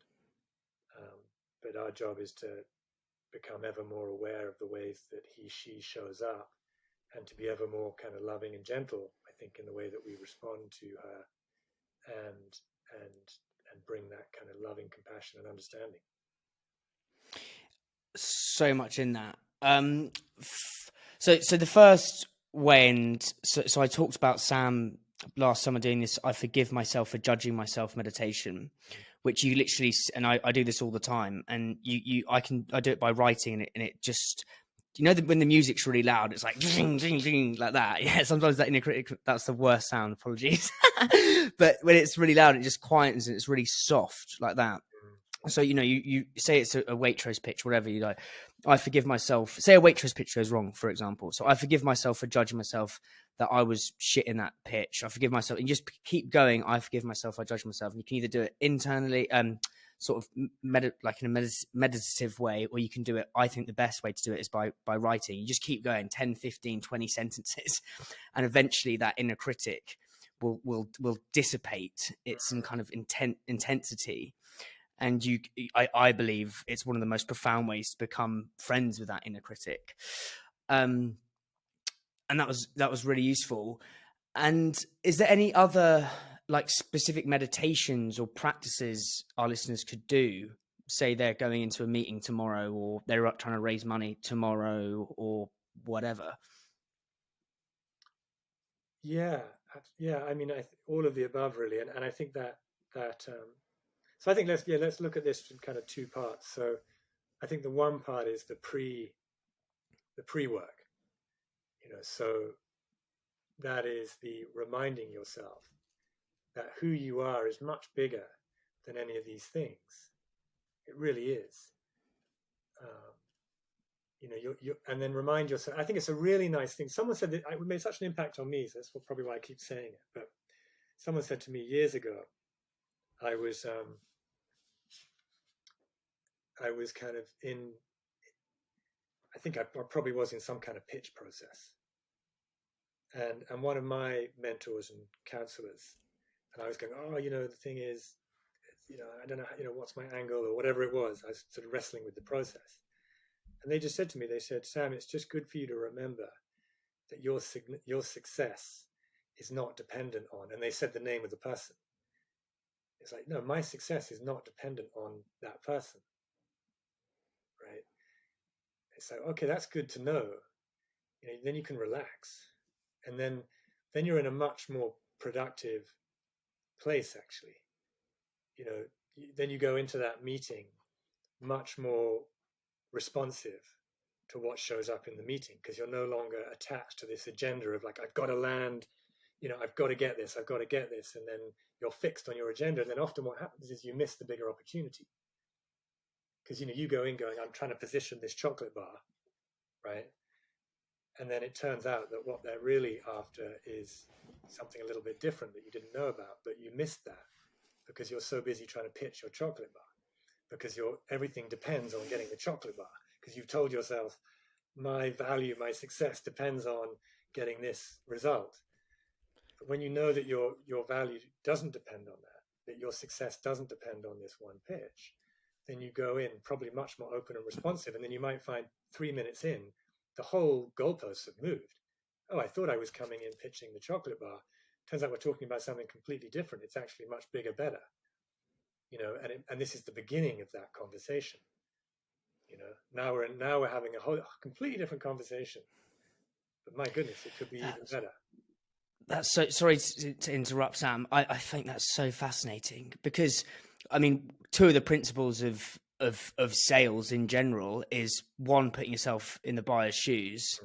But our job is to become ever more aware of the ways that she shows up, and to be ever more kind of loving and gentle, I think, in the way that we respond to her, and bring that kind of loving compassion and understanding. So much in that. So the first way, and so I talked about Sam last summer doing this I forgive myself for judging myself meditation, which you literally, and I do this all the time, and I do it by writing, and it just, you know, when the music's really loud, it's like ding, ding, ding, like that. Yeah, sometimes that inner critic, that's the worst sound, apologies. But when it's really loud, it just quietens and it's really soft like that. So, you know, you say it's a Waitrose pitch, whatever, you like, I forgive myself. Say a Waitrose pitch goes wrong, for example. So I forgive myself for judging myself that I was shit in that pitch. I forgive myself, and just keep going. I forgive myself. I judge myself. And you can either do it internally, sort of like in a meditative way, or you can do it. I think the best way to do it is by writing. You just keep going 10, 15, 20 sentences. And eventually that inner critic will dissipate its some kind of intensity. And I believe it's one of the most profound ways to become friends with that inner critic. And that was really useful. And is there any other like specific meditations or practices our listeners could do? Say they're going into a meeting tomorrow, or they're trying to raise money tomorrow, or whatever. Yeah. I mean, all of the above, really. And I think that so I think let's look at this in kind of two parts. So I think the one part is the pre-work, you know. So that is the reminding yourself that who you are is much bigger than any of these things. It really is. You know, and then remind yourself. I think it's a really nice thing. Someone said that it made such an impact on me. So that's probably why I keep saying it. But someone said to me years ago, I was kind of in, I think I probably was in some kind of pitch process. And one of my mentors and counselors, and I was going, oh, you know, the thing is, I don't know, what's my angle or whatever it was. I was sort of wrestling with the process. And they just said to me, they said, Sam, it's just good for you to remember that your success is not dependent on, and they said the name of the person. It's like, no, my success is not dependent on that person, right? It's like, okay, that's good to know. Then you can relax, and then you're in a much more productive place, actually. Then you go into that meeting much more responsive to what shows up in the meeting, because you're no longer attached to this agenda of like, I've got to land, I've got to get this, I've got to get this, and then you're fixed on your agenda. And then often what happens is you miss the bigger opportunity, because you go in going, I'm trying to position this chocolate bar, right? And then it turns out that what they're really after is something a little bit different that you didn't know about, but you missed that because you're so busy trying to pitch your chocolate bar, because everything depends on getting the chocolate bar, because you've told yourself, my value, my success depends on getting this result. But when you know that your value doesn't depend on that your success doesn't depend on this one pitch, then you go in probably much more open and responsive. And then you might find 3 minutes in, the whole goalposts have moved. Oh, I thought I was coming in pitching the chocolate bar. Turns out we're talking about something completely different. It's actually much bigger, better. And this is the beginning of that conversation. Now we're having a completely different conversation. But my goodness, it could be even better. That's so, sorry to interrupt, Sam. I think that's so fascinating, because I mean, two of the principles of sales in general is, one, putting yourself in the buyer's shoes,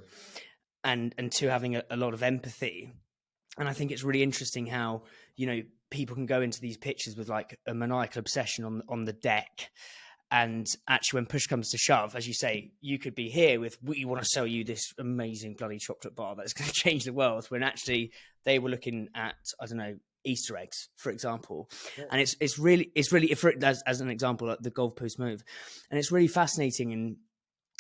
and two, having a lot of empathy. And I think it's really interesting how, people can go into these pitches with like a maniacal obsession on the deck. And actually, when push comes to shove, as you say, you could be here with, we want to sell you this amazing bloody chocolate bar that's going to change the world. When actually they were looking at, I don't know, Easter eggs, for example. Yeah. And it's really, as an example, like the goalpost move. And it's really fascinating. And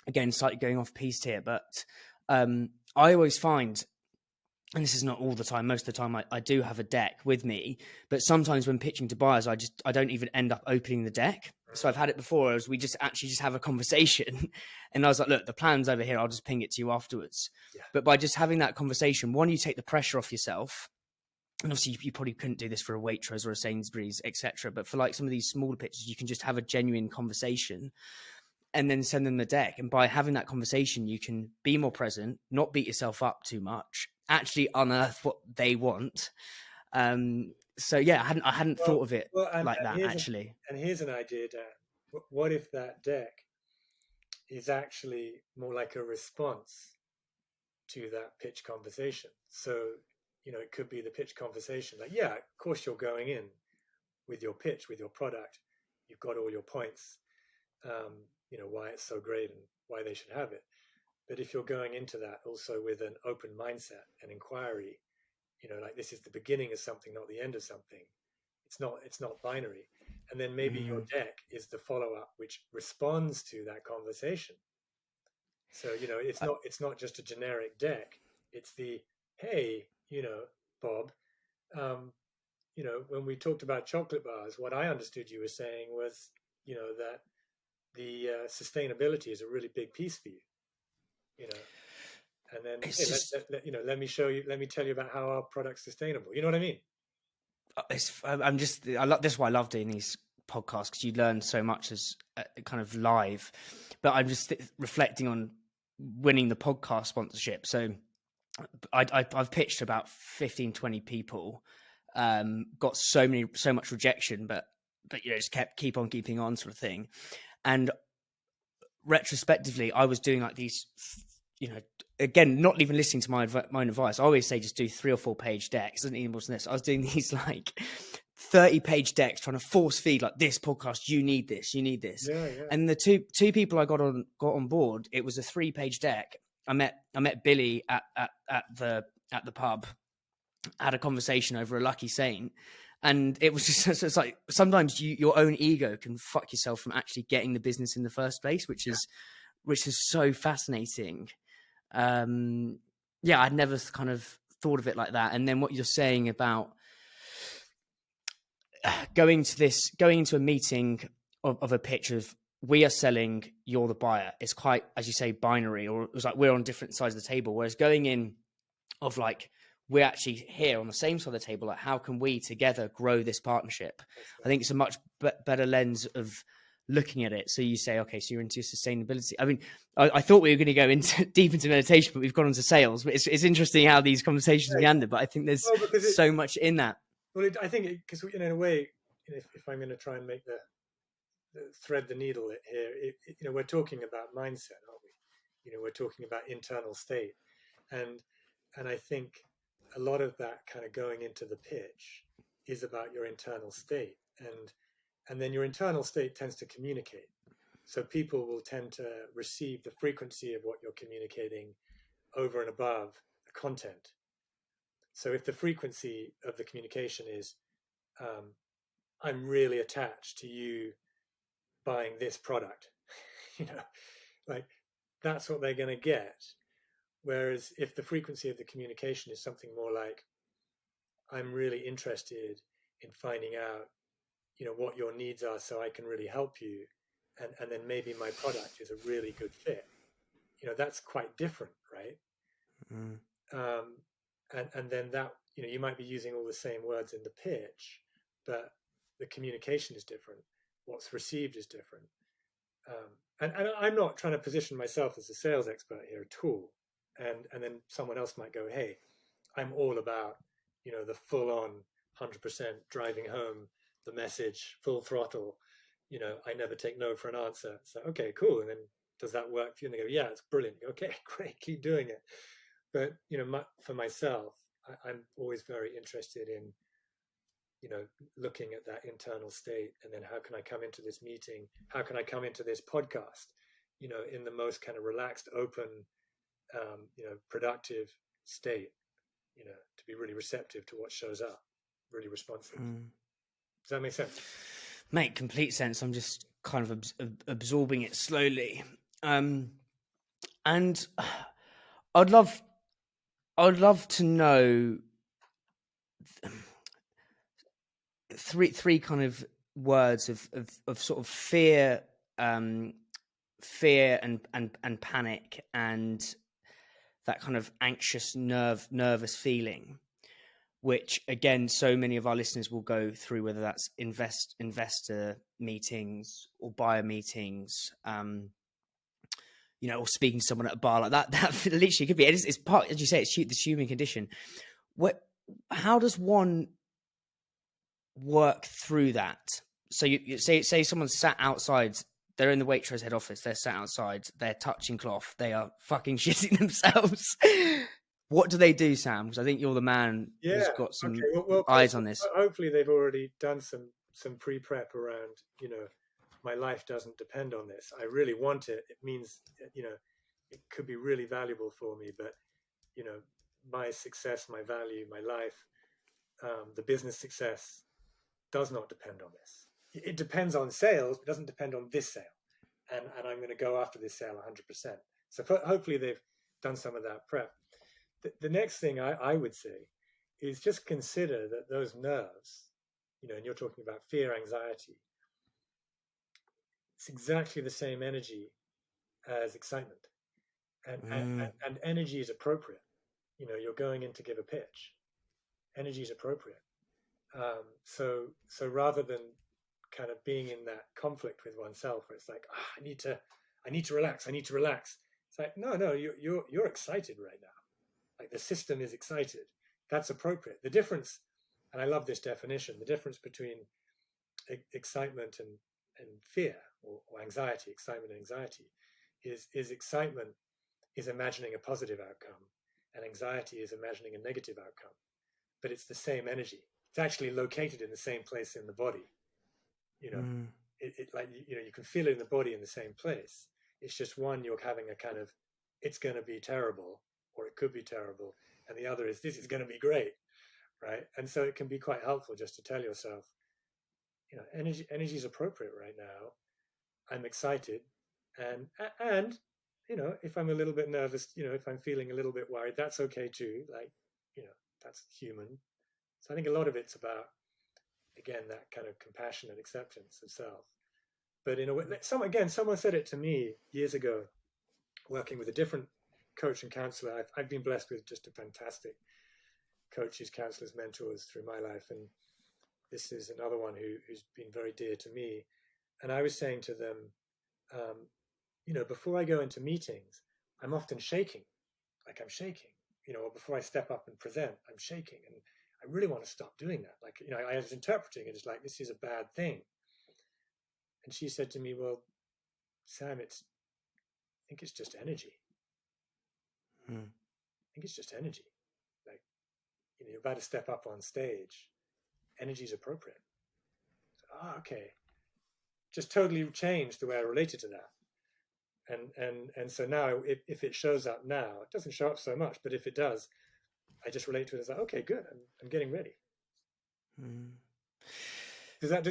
again, slightly going off piste here, but I always find, and this is not all the time, most of the time I do have a deck with me, but sometimes when pitching to buyers, I don't even end up opening the deck. So I've had it before, as we just have a conversation, and I was like, look, the plan's over here, I'll just ping it to you afterwards. Yeah. But by just having that conversation, one, you take the pressure off yourself. And obviously you probably couldn't do this for a Waitrose or a Sainsbury's, etc. But for like some of these smaller pitches, you can just have a genuine conversation and then send them the deck. And by having that conversation, you can be more present, not beat yourself up too much, actually unearth what they want. So yeah, I hadn't thought of it like that, actually. And here's an idea, Dan. What if that deck is actually more like a response to that pitch conversation? So, it could be the pitch conversation. Like, yeah, of course you're going in with your pitch, with your product. You've got all your points, why it's so great and why they should have it. But if you're going into that also with an open mindset and inquiry, like this is the beginning of something, not the end of something. It's not binary. And then maybe your deck is the follow-up, which responds to that conversation. So, it's not just a generic deck. It's the, hey, Bob, when we talked about chocolate bars, what I understood you were saying was, that the sustainability is a really big piece for you, and then let me show you, let me tell you about how our product's sustainable. You know what I mean? I love this. Is why I love doing these podcasts, because you learn so much as kind of live. But I'm just reflecting on winning the podcast sponsorship. So I've pitched about 15, 20 people, got so much rejection, but just keep on keeping on, sort of thing. And retrospectively, I was doing like these, again, not even listening to my own advice. I always say just do 3 or 4 page decks. Doesn't need more than this. I was doing these like 30-page decks, trying to force feed like, this podcast, you need this. Yeah. And the two people I got on board, it was a 3-page deck. I met Billy at the pub, had a conversation over a lucky saint. And it was just, it's like, sometimes your own ego can fuck yourself from actually getting the business in the first place, which is so fascinating. I'd never kind of thought of it like that. And then what you're saying about going into a meeting of a pitch of, we are selling, you're the buyer. It's quite, as you say, binary, or it was like we're on different sides of the table. Whereas going in of like, we're actually here on the same side of the table. Like, how can we together grow this partnership? I think it's a much better lens of looking at it. So you say, okay, so you're into sustainability. I mean, I thought we were going to go into deep into meditation, but we've gone into sales. But it's interesting how these conversations meander. But I think there's so much in that. Well, I think because in a way, if I'm going to try and make the thread the needle here, we're talking about mindset, aren't we? We're talking about internal state, and I think a lot of that kind of going into the pitch is about your internal state, and then your internal state tends to communicate. So people will tend to receive the frequency of what you're communicating over and above the content. So if the frequency of the communication is, I'm really attached to you buying this product, like that's what they're going to get. Whereas if the frequency of the communication is something more like, I'm really interested in finding out, what your needs are so I can really help you. And then maybe my product is a really good fit. That's quite different, right? And then that, you might be using all the same words in the pitch, but the communication is different. What's received is different. And I'm not trying to position myself as a sales expert here at all. And then someone else might go, hey, I'm all about, the full on 100% driving home the message, full throttle, I never take no for an answer. So, okay, cool. And then does that work for you? And they go, yeah, it's brilliant. Okay, great, keep doing it. But, for myself, I'm always very interested in, looking at that internal state, and then how can I come into this meeting? How can I come into this podcast, in the most kind of relaxed, open, productive state, to be really receptive to what shows up, really responsive. Does that make sense? Make complete sense. I'm just kind of absorbing it slowly. And I'd love to know three kind of words of sort of fear, fear and panic, and that kind of anxious, nervous feeling, which again, so many of our listeners will go through, whether that's investor meetings or buyer meetings, or speaking to someone at a bar like that. That literally could be. It's part, as you say, it's this human condition. How does one work through that? So you say someone's sat outside. They're in the Waitrose head office. They're sat outside. They're touching cloth. They are fucking shitting themselves. What do they do, Sam? Because I think you're the man who's got some eyes on this. Hopefully, they've already done some pre-prep around. My life doesn't depend on this. I really want it. It means, it could be really valuable for me. But, my success, my value, my life, the business success does not depend on this. It depends on sales, but doesn't depend on this sale. And I'm going to go after this sale 100%. So hopefully they've done some of that prep. The next thing I would say is just consider that those nerves, and you're talking about fear, anxiety, it's exactly the same energy as excitement. And energy is appropriate. You're going in to give a pitch. Energy is appropriate. So rather than kind of being in that conflict with oneself, where it's like, I need to relax. It's like, no, you're excited right now. Like the system is excited. That's appropriate. The difference, and I love this definition, the difference between excitement and fear or anxiety, excitement and anxiety, is excitement is imagining a positive outcome, and anxiety is imagining a negative outcome. But it's the same energy. It's actually located in the same place in the body. You can feel it in the body in the same place. It's just one, you're having a kind of, it's going to be terrible, or it could be terrible, and the other is, this is going to be great, right? And so it can be quite helpful just to tell yourself, energy is appropriate right now. I'm excited, and if I'm a little bit nervous, if I'm feeling a little bit worried, that's okay too. Like, that's human. So I think a lot of it's about again, that kind of compassion and acceptance of self. But in a way, someone said it to me years ago, working with a different coach and counselor. I've been blessed with just a fantastic coaches, counselors, mentors through my life. And this is another one who's been very dear to me. And I was saying to them, before I go into meetings, I'm often shaking, like I'm shaking, or before I step up and present, I'm shaking. And I really want to stop doing that. Like, I was interpreting it as like, this is a bad thing. And she said to me, well, Sam, I think it's just energy. I think it's just energy. Like, you're about to step up on stage. Energy is appropriate. So, okay. Just totally changed the way I related to that. And so now, if it shows up now, it doesn't show up so much, but if it does, I just relate to it as like, okay, good. I'm getting ready. Does that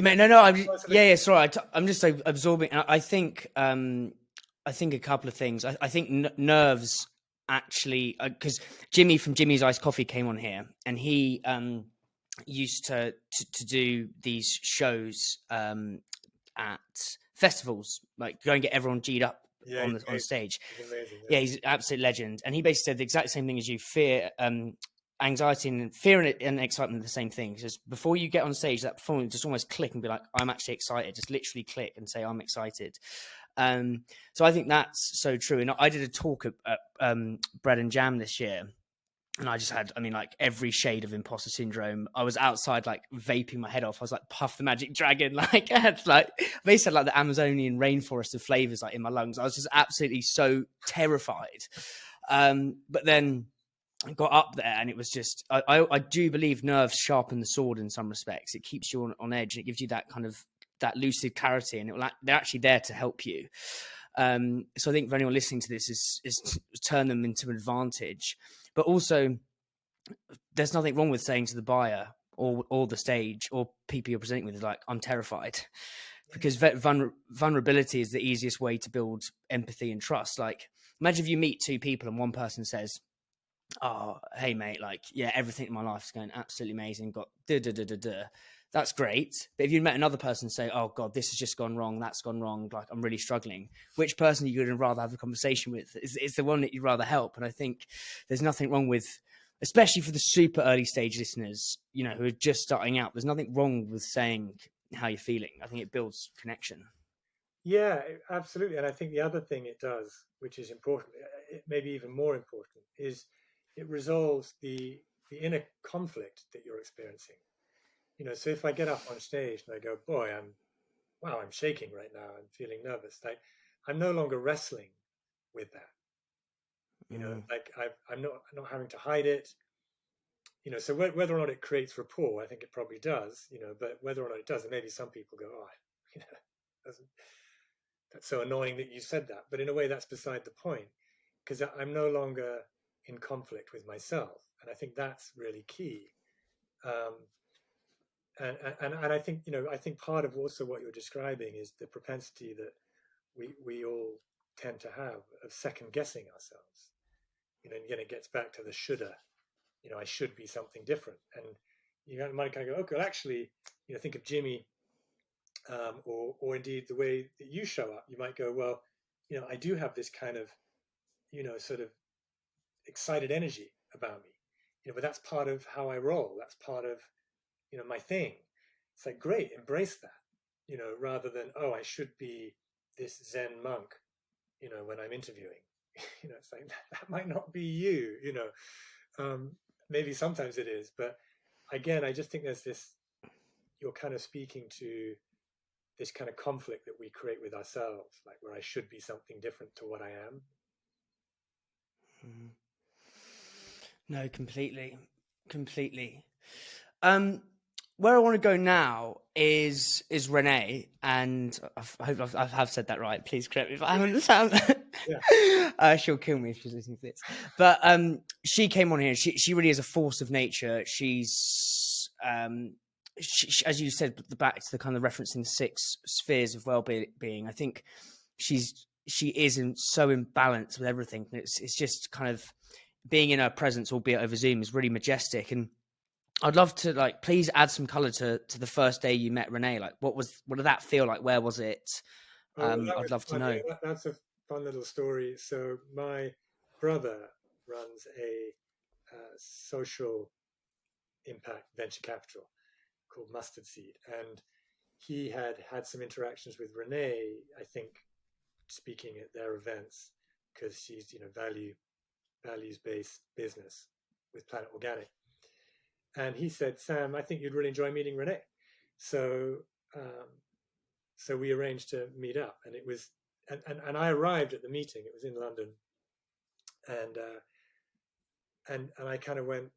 Mate, no, sorry. I'm just absorbing. I think a couple of things. I think nerves actually, because Jimmy from Jimmy's Iced Coffee came on here, and he used to do these shows at festivals, like go and get everyone G'd up on stage. He's amazing. Yeah, he's an absolute legend, and he basically said the exact same thing as you. Fear, anxiety, and fear and excitement are the same thing. Just before you get on stage, that performance just almost click and be like, I'm actually excited. Just literally click and say, I'm excited. So I think that's so true. And I did a talk at Bread and Jam this year, and I just had, every shade of imposter syndrome. I was outside, like, vaping my head off. I was like, Puff the Magic Dragon. Like, I had, like, basically had, like, the Amazonian rainforest of flavors, like, in my lungs. I was just absolutely so terrified. But then I got up there, and it was just, I do believe nerves sharpen the sword in some respects. It keeps you on edge, and it gives you that kind of, that lucid clarity, and they're actually there to help you. So I think for anyone listening to this is to turn them into an advantage. But also, there's nothing wrong with saying to the buyer or the stage or people you're presenting with, like, I'm terrified, because vulnerability is the easiest way to build empathy and trust. Like, imagine if you meet two people and one person says, oh, hey mate, like, yeah, everything in my life is going absolutely amazing, got that's great. But if you met another person say, oh God, this has just gone wrong, that's gone wrong, like, I'm really struggling, which person you would rather have a conversation with? Is the one that you'd rather help. And I think there's nothing wrong with, especially for the super early stage listeners, who are just starting out, there's nothing wrong with saying how you're feeling. I think it builds connection. Yeah, absolutely. And I think the other thing it does, which is important, it may be even more important, is it resolves the inner conflict that you're experiencing. So if I get up on stage and I go, boy, I'm shaking right now, I'm feeling nervous, like, I'm no longer wrestling with that. Like, I'm not having to hide it. So whether or not it creates rapport, I think it probably does. But whether or not it does, and maybe some people go, oh, that's so annoying that you said that. But in a way, that's beside the point, because I'm no longer in conflict with myself, and I think that's really key. And I think I think part of also what you're describing is the propensity that we all tend to have of second guessing ourselves. And again, it gets back to the shoulda. I should be something different, and you might kind of go, okay, well, actually, think of Jimmy, or indeed the way that you show up. You might go, well, I do have this kind of, sort of excited energy about me, but that's part of how I roll. That's part of my thing. It's like, great, embrace that, rather than, oh, I should be this Zen monk, when I'm interviewing. It's like, that might not be you. Maybe sometimes it is, but again, I just think there's this, you're kind of speaking to this kind of conflict that we create with ourselves, like, where I should be something different to what I am. No, completely. Where I want to go now is Renée, and I hope I have said that right. Please correct me if I haven't. Yeah. She'll kill me if she's listening to this. But she came on here. She really is a force of nature. She's as you said, back to the kind of referencing the 6 spheres of well-being. I think she is so in balance with everything. It's just kind of being in her presence, albeit over Zoom, is really majestic. And I'd love to like please add some color to the first day you met Renee. Like what did that feel like? Where was it? Oh, that I'd was love to fun. know. Yeah, that's a fun little story. So my brother runs a social impact venture capital called Mustard Seed, and he had some interactions with Renee, I think, speaking at their events, because she's values based business with Planet Organic, and he said, Sam, I think you'd really enjoy meeting Renee. So um, so we arranged to meet up, and it was and I arrived at the meeting. It was in London, and and I kind of went.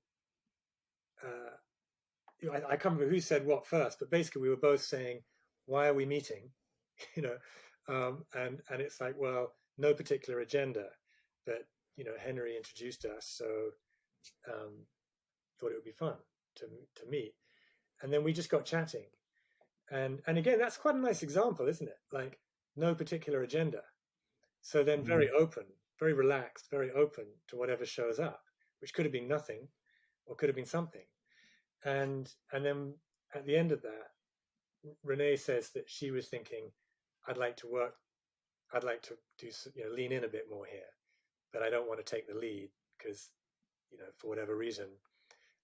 I can't remember who said what first, but basically we were both saying, "Why are we meeting?" you know, and it's like, well, no particular agenda, but Henry introduced us, so um, thought it would be fun to meet, and then we just got chatting, and again, that's quite a nice example, isn't it? Like no particular agenda. So then very open, very relaxed, very open to whatever shows up, which could have been nothing or could have been something. And then at the end of that, Renee says that she was thinking, I'd like to work, I'd like to do, lean in a bit more here, but I don't want to take the lead because, for whatever reason.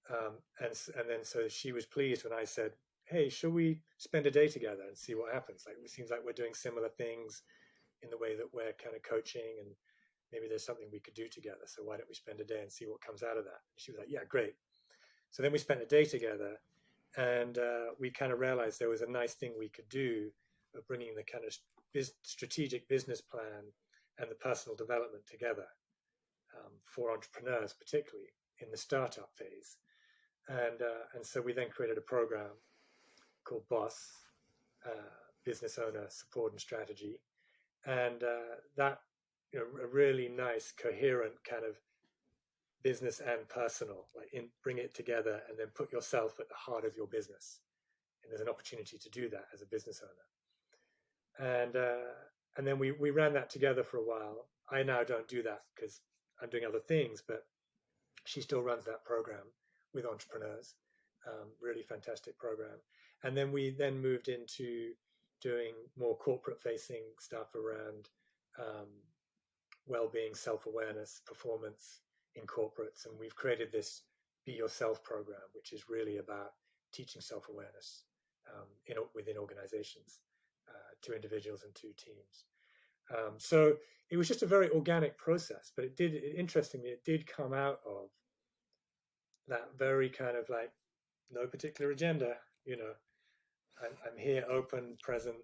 And then so she was pleased when I said, hey, shall we spend a day together and see what happens? Like it seems like we're doing similar things in the way that we're kind of coaching, and maybe there's something we could do together. So why don't we spend a day and see what comes out of that? She was like, yeah, great. So then we spent a day together, and we kind of realized there was a nice thing we could do of bringing the kind of strategic business plan and the personal development together for entrepreneurs, particularly in the startup phase. And so we then created a program called BOSS, Business Owner Support and Strategy, and that a really nice, coherent kind of business and personal, like bring it together and then put yourself at the heart of your business. And there's an opportunity to do that as a business owner. And then we ran that together for a while. I now don't do that because I'm doing other things, but she still runs that program with entrepreneurs. Really fantastic program. And then we then moved into doing more corporate facing stuff around well-being, self-awareness, performance in corporates. And we've created this Be Yourself program, which is really about teaching self-awareness within organizations to individuals and to teams. So it was just a very organic process, but interestingly, it did come out of that very kind of like no particular agenda, I'm here, open, present,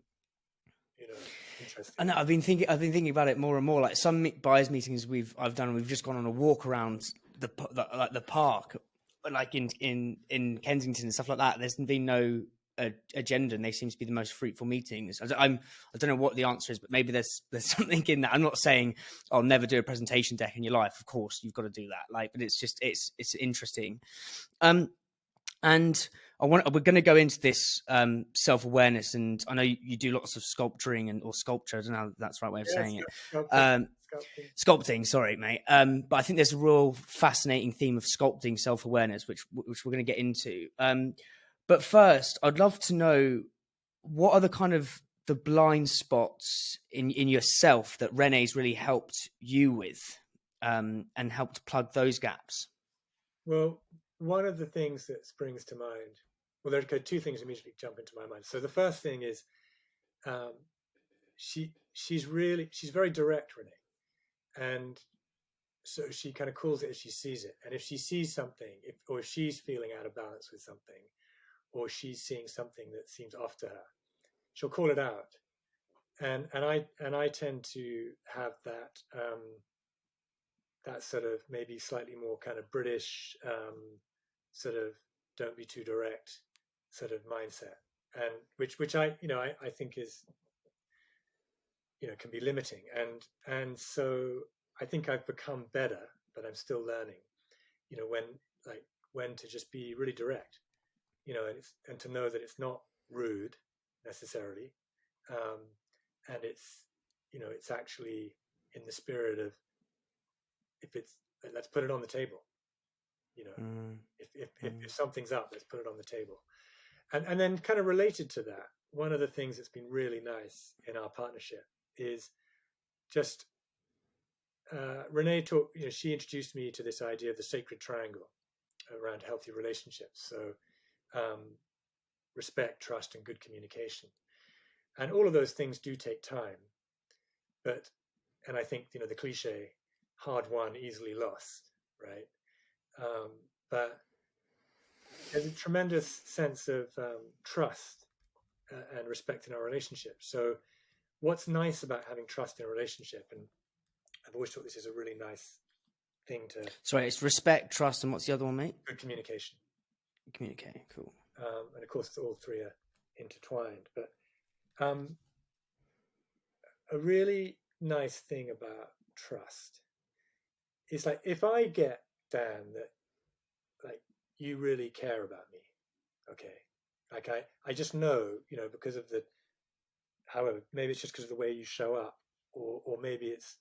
interesting. I know I've been thinking about it more and more. Like some buyers meetings I've done, we've just gone on a walk around the park, like in Kensington and stuff like that. There's been no agenda, and they seem to be the most fruitful meetings. I don't know what the answer is, but maybe there's something in that. I'm not saying I'll never do a presentation deck in your life. Of course, you've got to do that. Like, but it's interesting. And we're going to go into this self-awareness, and I know you do lots of sculpturing or sculpture. I don't know if that's the right way of saying it. Sculpting, sorry, mate. But I think there's a real fascinating theme of sculpting self-awareness, which we're going to get into. But first, I'd love to know what are the kind of the blind spots in yourself that Renee's really helped you with, and helped plug those gaps. Well, one of the things that springs to mind, well, there are two things immediately jump into my mind. So the first thing is she's very direct, Renee, and so she kind of calls it as she sees it. And if she sees something, if she's feeling out of balance with something, or she's seeing something that seems off to her, she'll call it out. And I tend to have that that sort of maybe slightly more kind of British sort of don't be too direct sort of mindset, and which I think is can be limiting, and so I think I've become better, but I'm still learning when to just be really direct, and to know that it's not rude necessarily, and it's actually in the spirit of, if it's, let's put it on the table, You know, Mm. if something's up, let's put it on the table. And then kind of related to that, one of the things that's been really nice in our partnership is just Renée talked, she introduced me to this idea of the sacred triangle around healthy relationships. So respect, trust, and good communication. And all of those things do take time. And I think, the cliche, hard won, easily lost, right? But there's a tremendous sense of trust and respect in our relationship. So what's nice about having trust in a relationship, and I've always thought this is a really nice thing to... Sorry, it's respect, trust, and what's the other one, mate? Good communication. Communicate, cool. And of course, all three are intertwined. But a really nice thing about trust is, like, if I get, Dan, that, like, you really care about me, okay, like I just know, because of however, maybe it's just because of the way you show up, or maybe it's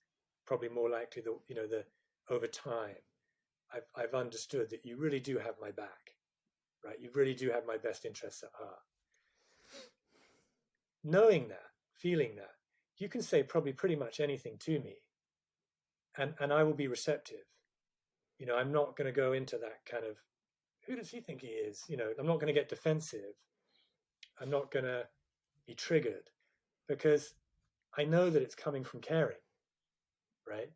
probably more likely that, the over time, I've understood that you really do have my back, right? You really do have my best interests at heart. Knowing that, feeling that, you can say probably pretty much anything to me, and I will be receptive. I'm not going to go into that kind of, who does he think he is? I'm not going to get defensive. I'm not going to be triggered, because I know that it's coming from caring, right?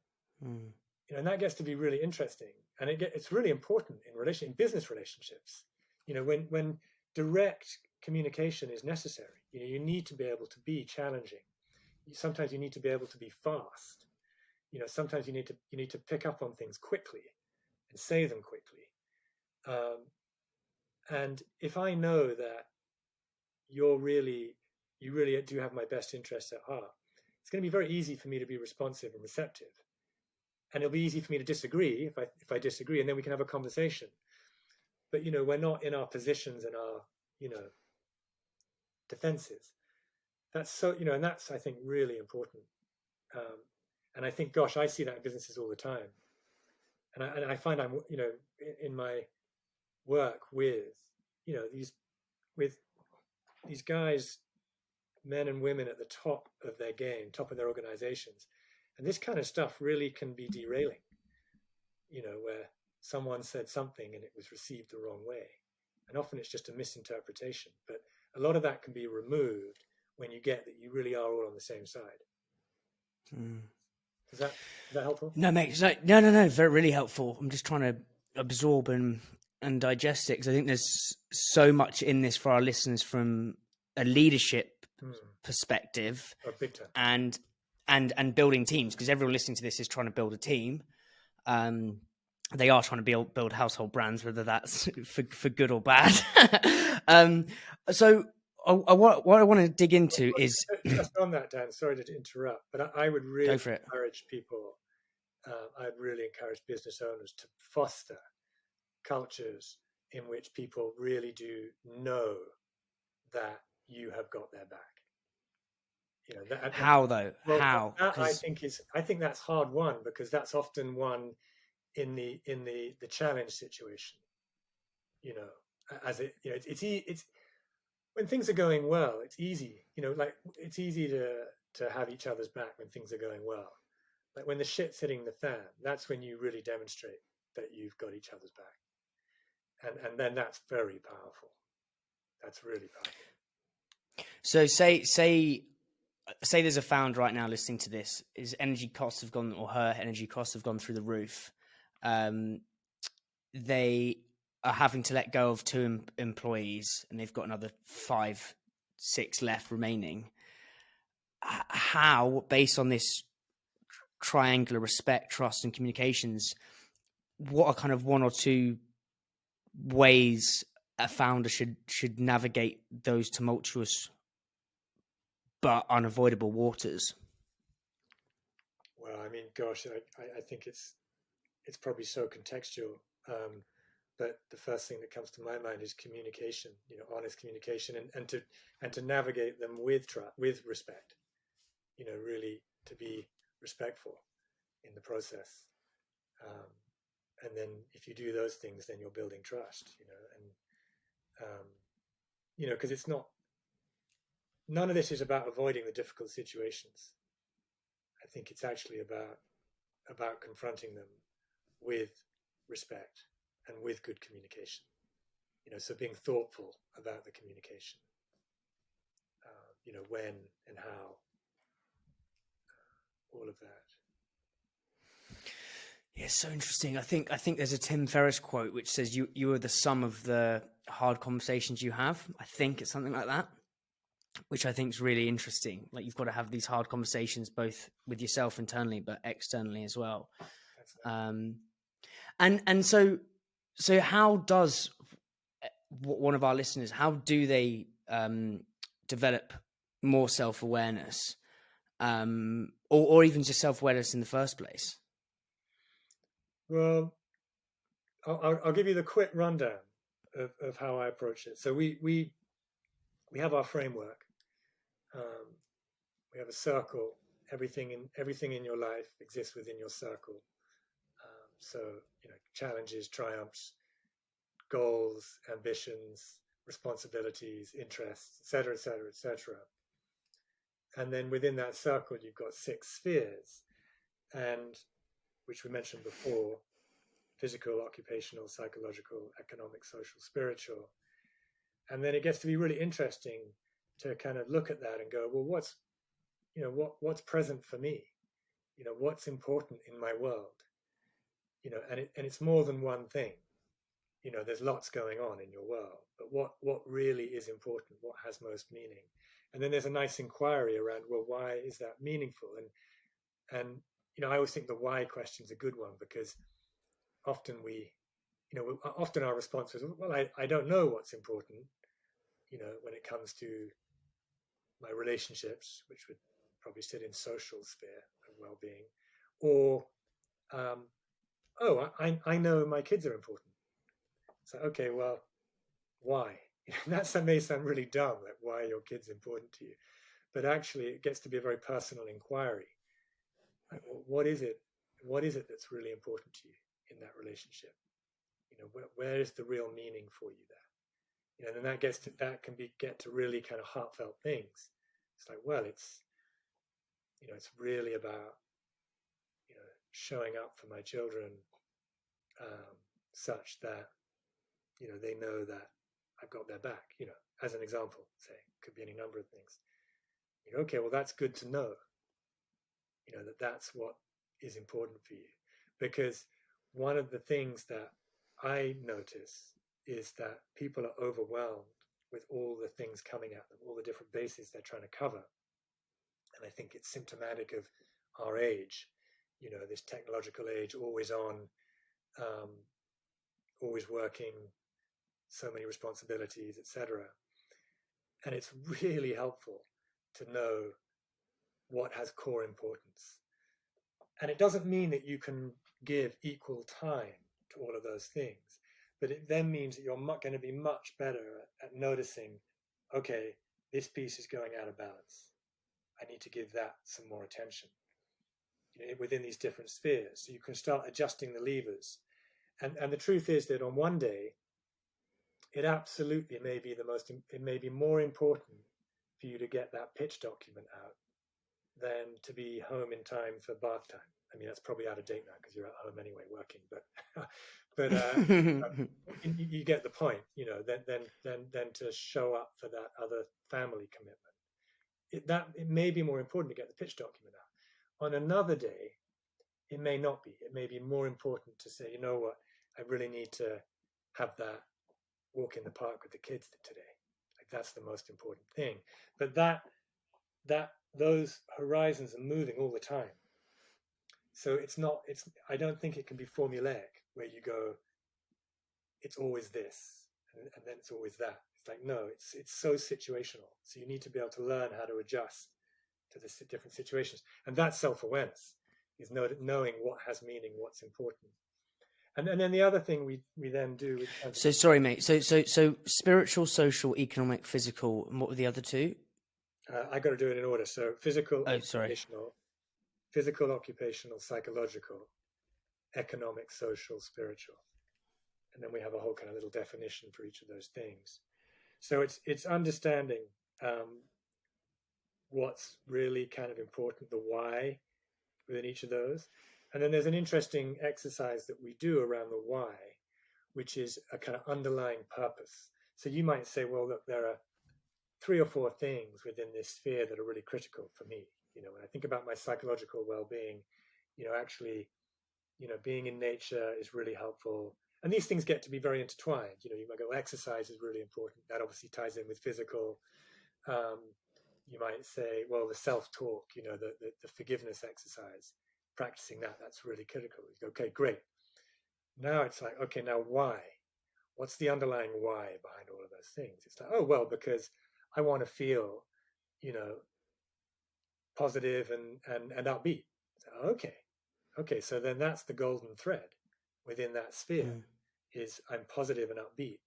Mm. And that gets to be really interesting, and it's really important in business relationships. When direct communication is necessary, you need to be able to be challenging. Sometimes you need to be able to be fast. Sometimes you need to pick up on things quickly and say them quickly. And if I know that you really do have my best interests at heart, it's going to be very easy for me to be responsive and receptive. And it'll be easy for me to disagree if I disagree, and then we can have a conversation. But we're not in our positions and our defenses. That's so and that's, I think, really important. And I think, gosh, I see that in businesses all the time. And I find I'm in my work with these guys, men and women at the top of their game, top of their organizations, and this kind of stuff really can be derailing. Where someone said something and it was received the wrong way, and often it's just a misinterpretation. But a lot of that can be removed when you get that you really are all on the same side. Mm. Is that helpful? No, mate. No. Very, really helpful. I'm just trying to absorb and digest it, because I think there's so much in this for our listeners from a leadership perspective, big time. and building teams, because everyone listening to this is trying to build a team. They are trying to build household brands, whether that's for good or bad. So what I want to dig into is just on that, Dan. Sorry to interrupt, but I would really encourage people. I'd really encourage business owners to foster cultures in which people really do know that you have got their back. How though? Well, how? That I think that's hard won, because that's often won in the challenge situation. As it's when things are going well, it's easy. It's easy to have each other's back when things are going well. Like when the shit's hitting the fan, that's when you really demonstrate that you've got each other's back. And then that's very powerful. That's really powerful. So say there's a founder right now listening to this, his energy costs have gone, or her energy costs have gone through the roof. They are having to let go of 2 employees, and they've got another 5, 6 left remaining. How, based on this triangular respect, trust, and communications, what are kind of 1 or 2 ways a founder should navigate those tumultuous but unavoidable waters? Well, I mean, gosh, I think it's probably so contextual. But the first thing that comes to my mind is communication, honest communication, and to navigate them with respect, really to be respectful in the process. And then if you do those things, then you're building trust, because it's not, none of this is about avoiding the difficult situations. I think it's actually about confronting them with respect and with good communication. So being thoughtful about the communication, when and how, all of that. Yeah, so interesting. I think there's a Tim Ferriss quote which says you are the sum of the hard conversations you have. I think it's something like that, which I think is really interesting. Like, you've got to have these hard conversations both with yourself internally, but externally as well. And so how does one of our listeners, how do they develop more self-awareness, or even just self-awareness in the first place? Well, I'll give you the quick rundown of how I approach it. So we have our framework. We have a circle. Everything in your life exists within your circle. So challenges, triumphs, goals, ambitions, responsibilities, interests, etc., etc., etc. And then within that circle, you've got 6 spheres, and which we mentioned before: physical, occupational, psychological, economic, social, spiritual. And then it gets to be really interesting to kind of look at that and go, well, what's present for me? What's important in my world? And it's more than one thing. There's lots going on in your world, but what really is important? What has most meaning? And then there's a nice inquiry around, well, why is that meaningful? And I always think the why question is a good one, because often often our response is, well, I don't know what's important, when it comes to my relationships, which would probably sit in social sphere of well-being, or, I know my kids are important. So, okay, well, why? That may sound really dumb, like, why are your kids important to you? But actually, it gets to be a very personal inquiry. Like, what is it that's really important to you in that relationship? Where is the real meaning for you there? And then that can get to really kind of heartfelt things. It's like, well, it's really about showing up for my children, such that they know that I've got their back. As an example, say, could be any number of things. Okay, well, that's good to know. That's what is important for you, because one of the things that I notice is that people are overwhelmed with all the things coming at them, all the different bases they're trying to cover. And I think it's symptomatic of our age, this technological age, always on, always working, so many responsibilities, etc. And it's really helpful to know what has core importance. And it doesn't mean that you can give equal time to all of those things, but it then means that you're going to be much better at noticing, okay, this piece is going out of balance. I need to give that some more attention, within these different spheres. So you can start adjusting the levers. And the truth is that on one day, it absolutely may be more important for you to get that pitch document out than to be home in time for bath time. I mean, that's probably out of date now because you're at home anyway working, but you get the point, then to show up for that other family commitment. It may be more important to get the pitch document out. On another day, it may not be. It may be more important to say, you know what, I really need to have that walk in the park with the kids today. Like, that's the most important thing. But those horizons are moving all the time. So I don't think it can be formulaic, where you go, it's always this, and then it's always that. It's like, no, it's so situational. So you need to be able to learn how to adjust to the different situations. And that's self-awareness, is knowing what has meaning, what's important. And then the other thing we then do. So sorry, mate. So spiritual, social, economic, physical, and what were the other two? I got to do it in order. So physical, occupational, psychological, economic, social, spiritual. And then we have a whole kind of little definition for each of those things. So it's understanding what's really kind of important, the why within each of those. And then there's an interesting exercise that we do around the why, which is a kind of underlying purpose. So you might say, well, look, there are 3 or 4 things within this sphere that are really critical for me. When I think about my psychological well-being, actually, being in nature is really helpful. And these things get to be very intertwined. You might go, well, exercise is really important. That obviously ties in with physical. You might say, well, the self-talk, the forgiveness exercise, practicing that's really critical. You go, okay, great. Now it's like, okay, now why? What's the underlying why behind all of those things? It's like, oh, well, because I want to feel, positive and upbeat. So, okay. So then that's the golden thread within that sphere is I'm positive and upbeat.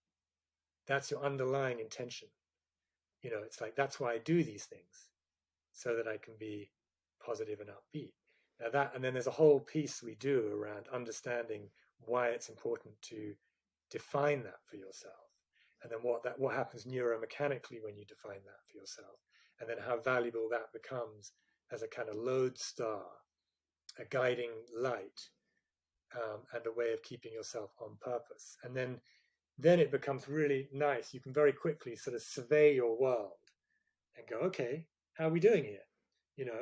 That's your underlying intention. It's like, that's why I do these things, so that I can be positive and upbeat. Now and then there's a whole piece we do around understanding why it's important to define that for yourself. And then what happens neuromechanically when you define that for yourself, and then how valuable that becomes as a kind of lodestar, a guiding light, and a way of keeping yourself on purpose. And then it becomes really nice. You can very quickly sort of survey your world and go, okay, how are we doing here?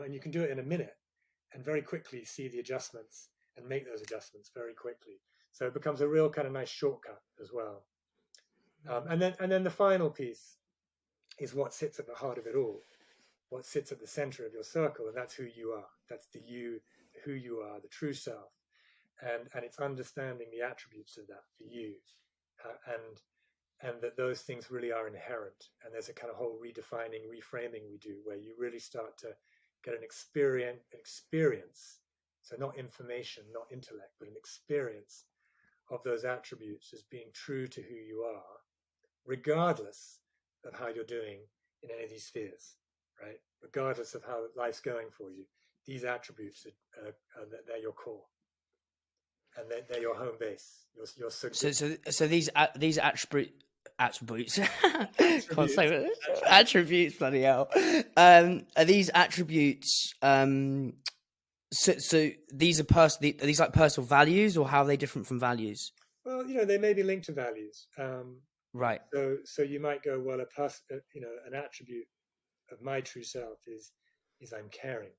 And you can do it in a minute and very quickly see the adjustments and make those adjustments very quickly. So it becomes a real kind of nice shortcut as well. And then the final piece is what sits at the heart of it all, what sits at the center of your circle, and that's who you are. That's the you, who you are, the true self. And it's understanding the attributes of that for you. And that those things really are inherent. And there's a kind of whole redefining, reframing we do, where you really start to get an experience. So not information, not intellect, but an experience of those attributes as being true to who you are, regardless of how you're doing in any of these spheres, right? Regardless of how life's going for you, these attributes they're your core. And they're your home base. So these attributes attributes, bloody hell. Are these attributes? So these are these like personal values, or how are they different from values? Well, they may be linked to values. Right. So you might go, well, an attribute of my true self is I'm caring.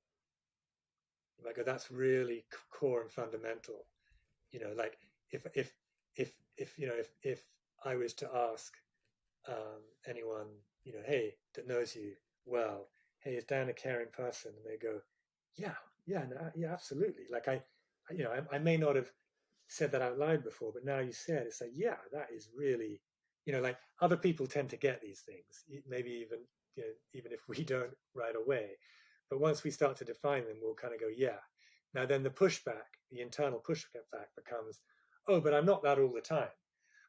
You might go, that's really core and fundamental. Like if I was to ask anyone, hey, that knows you well, hey, is Dan a caring person? And they go, yeah, absolutely. Like I may not have said that out loud before, but now you said it's like, yeah, that is really, like other people tend to get these things, maybe even if we don't right away. But once we start to define them, we'll kind of go, yeah. Now then the internal pushback becomes, oh, but I'm not that all the time.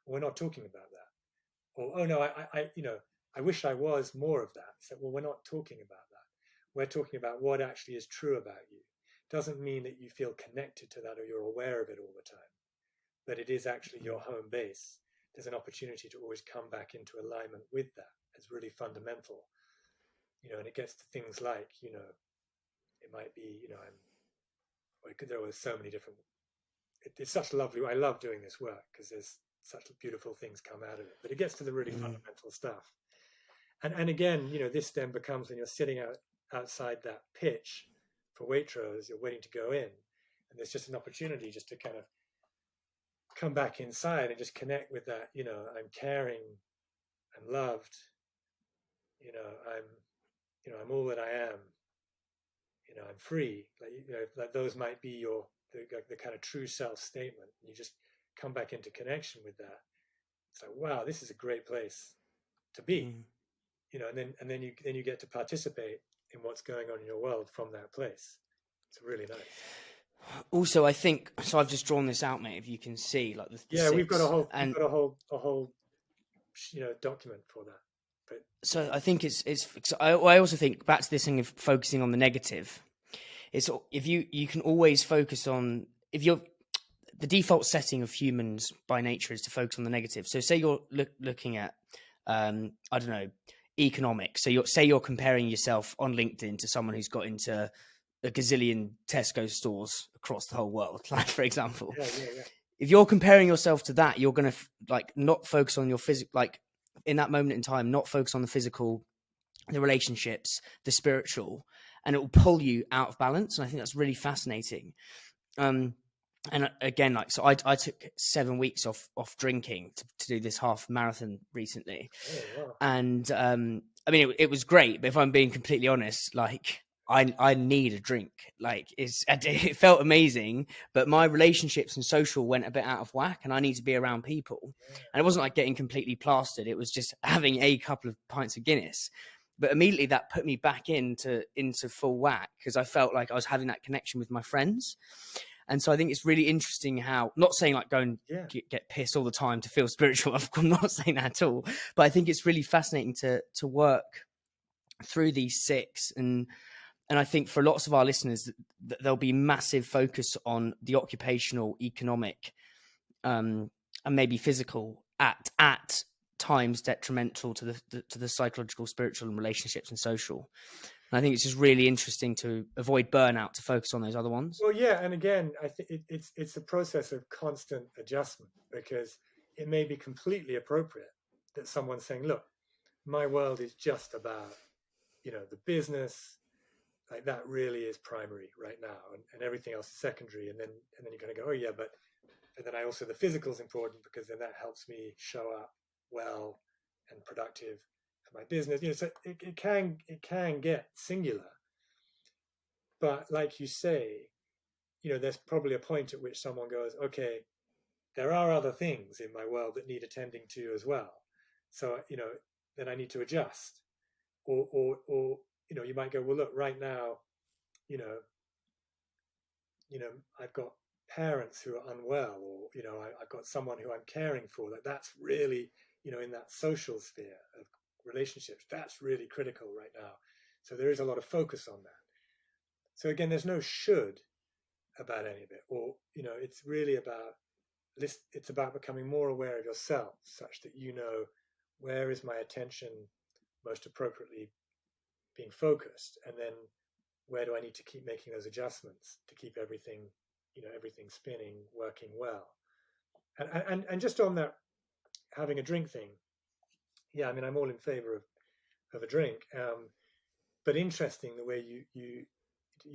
We're not talking about that. Or, oh no, I wish I was more of that. So, well, we're not talking about that. We're talking about what actually is true about you. Doesn't mean that you feel connected to that or you're aware of it all the time, but it is actually your home base. There's an opportunity to always come back into alignment with that. It's really fundamental, and it gets to things like, it might be, there were so many different, it's such lovely, I love doing this work because there's such beautiful things come out of it, but it gets to the really fundamental stuff. And again, this then becomes when you're sitting outside that pitch for Waitrose, you're waiting to go in, and there's just an opportunity just to kind of come back inside and just connect with that, I'm caring, I'm loved, I'm all that I am, I'm free. Like those might be the kind of true self statement. You just come back into connection with that. It's like, wow, this is a great place to be, and then you get to participate in what's going on in your world from that place. It's really nice. Also, I think so. I've just drawn this out, mate. If you can see, like we've got a whole document for that. But so I think it's. I also think back to this thing of focusing on the negative. It's if you can always focus on if you're the default setting of humans by nature is to focus on the negative. So say you're looking at, I don't know, economics. So you're comparing yourself on LinkedIn to someone who's got into a gazillion Tesco stores across the whole world, like, for example. Yeah. If you're comparing yourself to that, you're going to like not focus on your physical, like in that moment in time, not focus on the physical, the relationships, the spiritual, and it will pull you out of balance. And I think that's really fascinating. And again, like, so I took 7 weeks off drinking to do this half marathon recently. Oh, wow. And I mean, it was great, but if I'm being completely honest, like, I need a drink. Like, it felt amazing, but my relationships and social went a bit out of whack, and I need to be around people. And it wasn't like getting completely plastered. It was just having a couple of pints of Guinness. But immediately that put me back into full whack, because I felt like I was having that connection with my friends. And so I think it's really interesting how, not saying like go and get pissed all the time to feel spiritual. I'm not saying that at all. But I think it's really fascinating to work through these 6. And I think for lots of our listeners, there'll be massive focus on the occupational, economic, and maybe physical at times detrimental to the psychological, spiritual, and relationships and social. And I think it's just really interesting to avoid burnout, to focus on those other ones. Well, yeah, and again, I think it's a process of constant adjustment, because it may be completely appropriate that someone's saying, "Look, my world is just about, the business, like that really is primary right now, and everything else is secondary." And then you're going to go, "Oh yeah, but then I also, the physical is important, because then that helps me show up well and productive for my business." So it can get singular, but like you say, there's probably a point at which someone goes, "Okay, there are other things in my world that need attending to as well. So, then I need to adjust." Or you might go, "Well, look, right now, you know, I've got parents who are unwell, or, I've got someone who I'm caring for. That's really, in that social sphere of relationships, that's really critical right now. So there is a lot of focus on that." So again, there's no should about any of it, or, it's really about it's about becoming more aware of yourself, such that where is my attention most appropriately being focused, and then where do I need to keep making those adjustments to keep everything spinning, working well. And just on that having a drink thing, yeah, I mean, I'm all in favor of a drink, but interesting the way you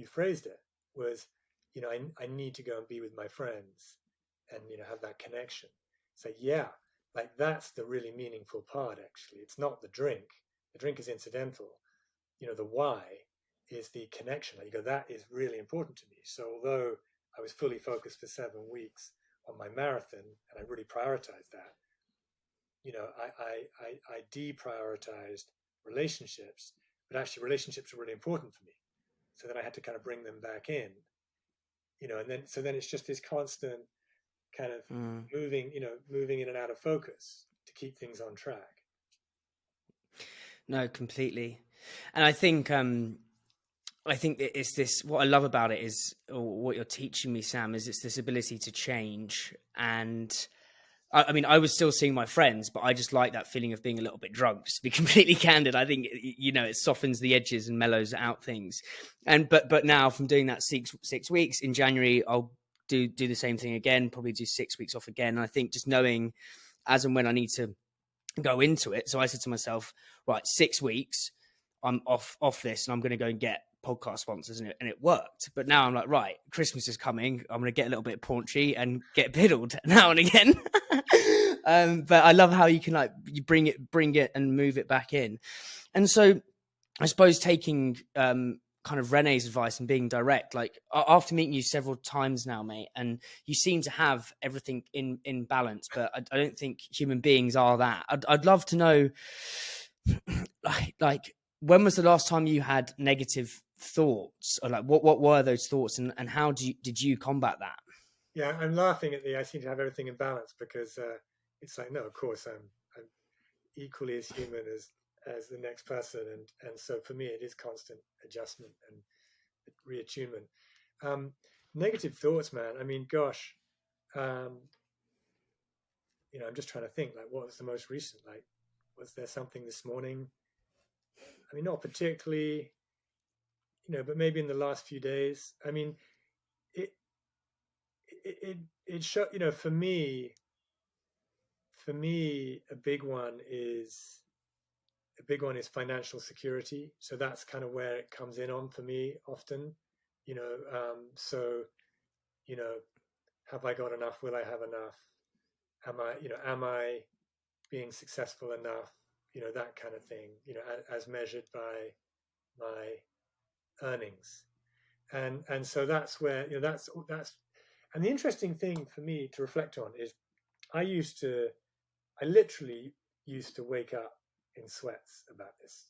phrased it was, I need to go and be with my friends and have that connection. So yeah, like that's the really meaningful part. Actually, it's not the drink. The drink is incidental. The why is the connection. Like you go, that is really important to me. So although I was fully focused for 7 weeks on my marathon, and I really prioritized that, I deprioritized relationships, but actually relationships are really important for me. So then I had to kind of bring them back in, and then it's just this constant kind of moving in and out of focus to keep things on track. No, completely. And I think it's this, what I love about it is, or what you're teaching me, Sam, is it's this ability to change. And I mean, I was still seeing my friends, but I just like that feeling of being a little bit drunk, just to be completely candid. I think, it softens the edges and mellows out things. But now, from doing that 6 weeks, in January, I'll do the same thing again, probably do 6 weeks off again. And I think just knowing as and when I need to go into it. So I said to myself, right, 6 weeks, I'm off this, and I'm going to go and get podcast sponsors, and it worked. But now I'm like, right, Christmas is coming, I'm going to get a little bit paunchy and get piddled now and again. But I love how you can, like, you bring it and move it back in. And so I suppose taking kind of Renée's advice and being direct, like, after meeting you several times now, mate, and you seem to have everything in balance, but I don't think human beings are that. I'd love to know, like, when was the last time you had negative thoughts, or like what were those thoughts, and how did you combat that? Yeah, I'm laughing at I seem to have everything in balance, because it's like, no, of course I'm equally as human as the next person, and so for me it is constant adjustment and reattunement. Negative thoughts, man. I mean, gosh, I'm just trying to think, like, what was the most recent? Like, was there something this morning? I mean, not particularly, but maybe in the last few days. I mean, it showed, for me, a big one is financial security. So that's kind of where it comes in on for me often, so, have I got enough? Will I have enough? Am I being successful enough? That kind of thing, as measured by my earnings. And so that's where, that's, and the interesting thing for me to reflect on is I literally used to wake up in sweats about this.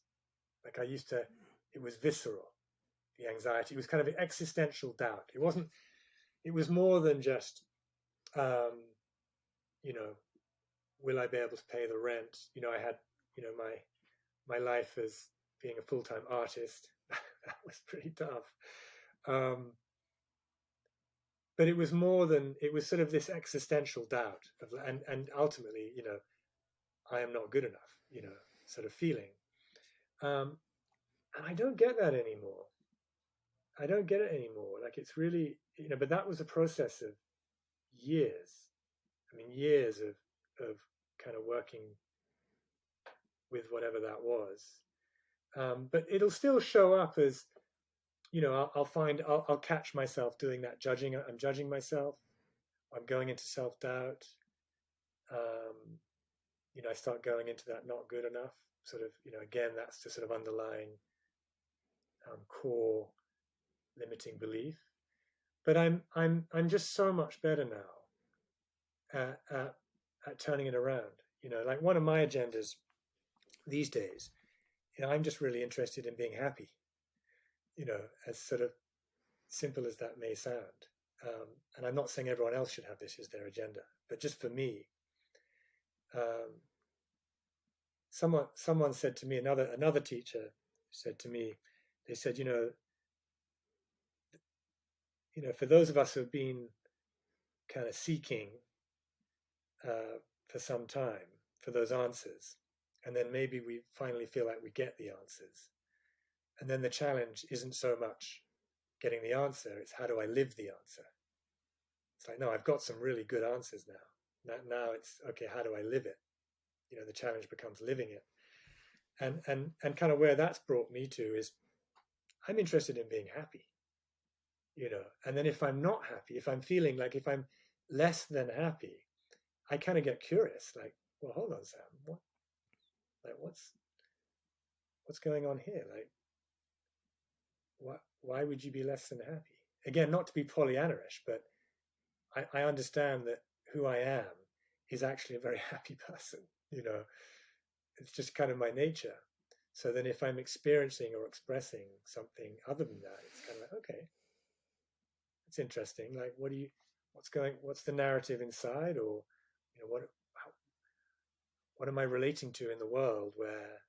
Like it was visceral, the anxiety. It was kind of an existential doubt. It was more than just, will I be able to pay the rent? I had, my life as being a full-time artist. That was pretty tough. But it was more than, it was sort of this existential doubt of, and ultimately, I am not good enough, sort of feeling. And I don't get that anymore. Like, it's really, but that was a process of years. I mean, years of kind of working with whatever that was. But it'll still show up as, I'll catch myself doing that judging. I'm judging myself. I'm going into self-doubt. I start going into that not good enough sort of, again, that's the sort of underlying core limiting belief. But I'm just so much better now at turning it around. Like, one of my agendas these days, I'm just really interested in being happy. As sort of simple as that may sound. And I'm not saying everyone else should have this as their agenda, but just for me, someone said to me, another teacher said to me, they said, for those of us who have been kind of seeking for some time for those answers, and then maybe we finally feel like we get the answers, and then the challenge isn't so much getting the answer, it's how do I live the answer? It's like, no, I've got some really good answers now. Now it's, okay, how do I live it? The challenge becomes living it. And kind of where that's brought me to is, I'm interested in being happy, and then if I'm not happy, if I'm feeling like, if I'm less than happy, I kind of get curious, like, well, hold on, Sam, what's going on here? Like, why would you be less than happy? Again, not to be Pollyanna-ish, but I understand that who I am is actually a very happy person. It's just kind of my nature. So then if I'm experiencing or expressing something other than that, it's kind of like, okay, it's interesting. Like, what's the narrative inside? Or, what am I relating to in the world where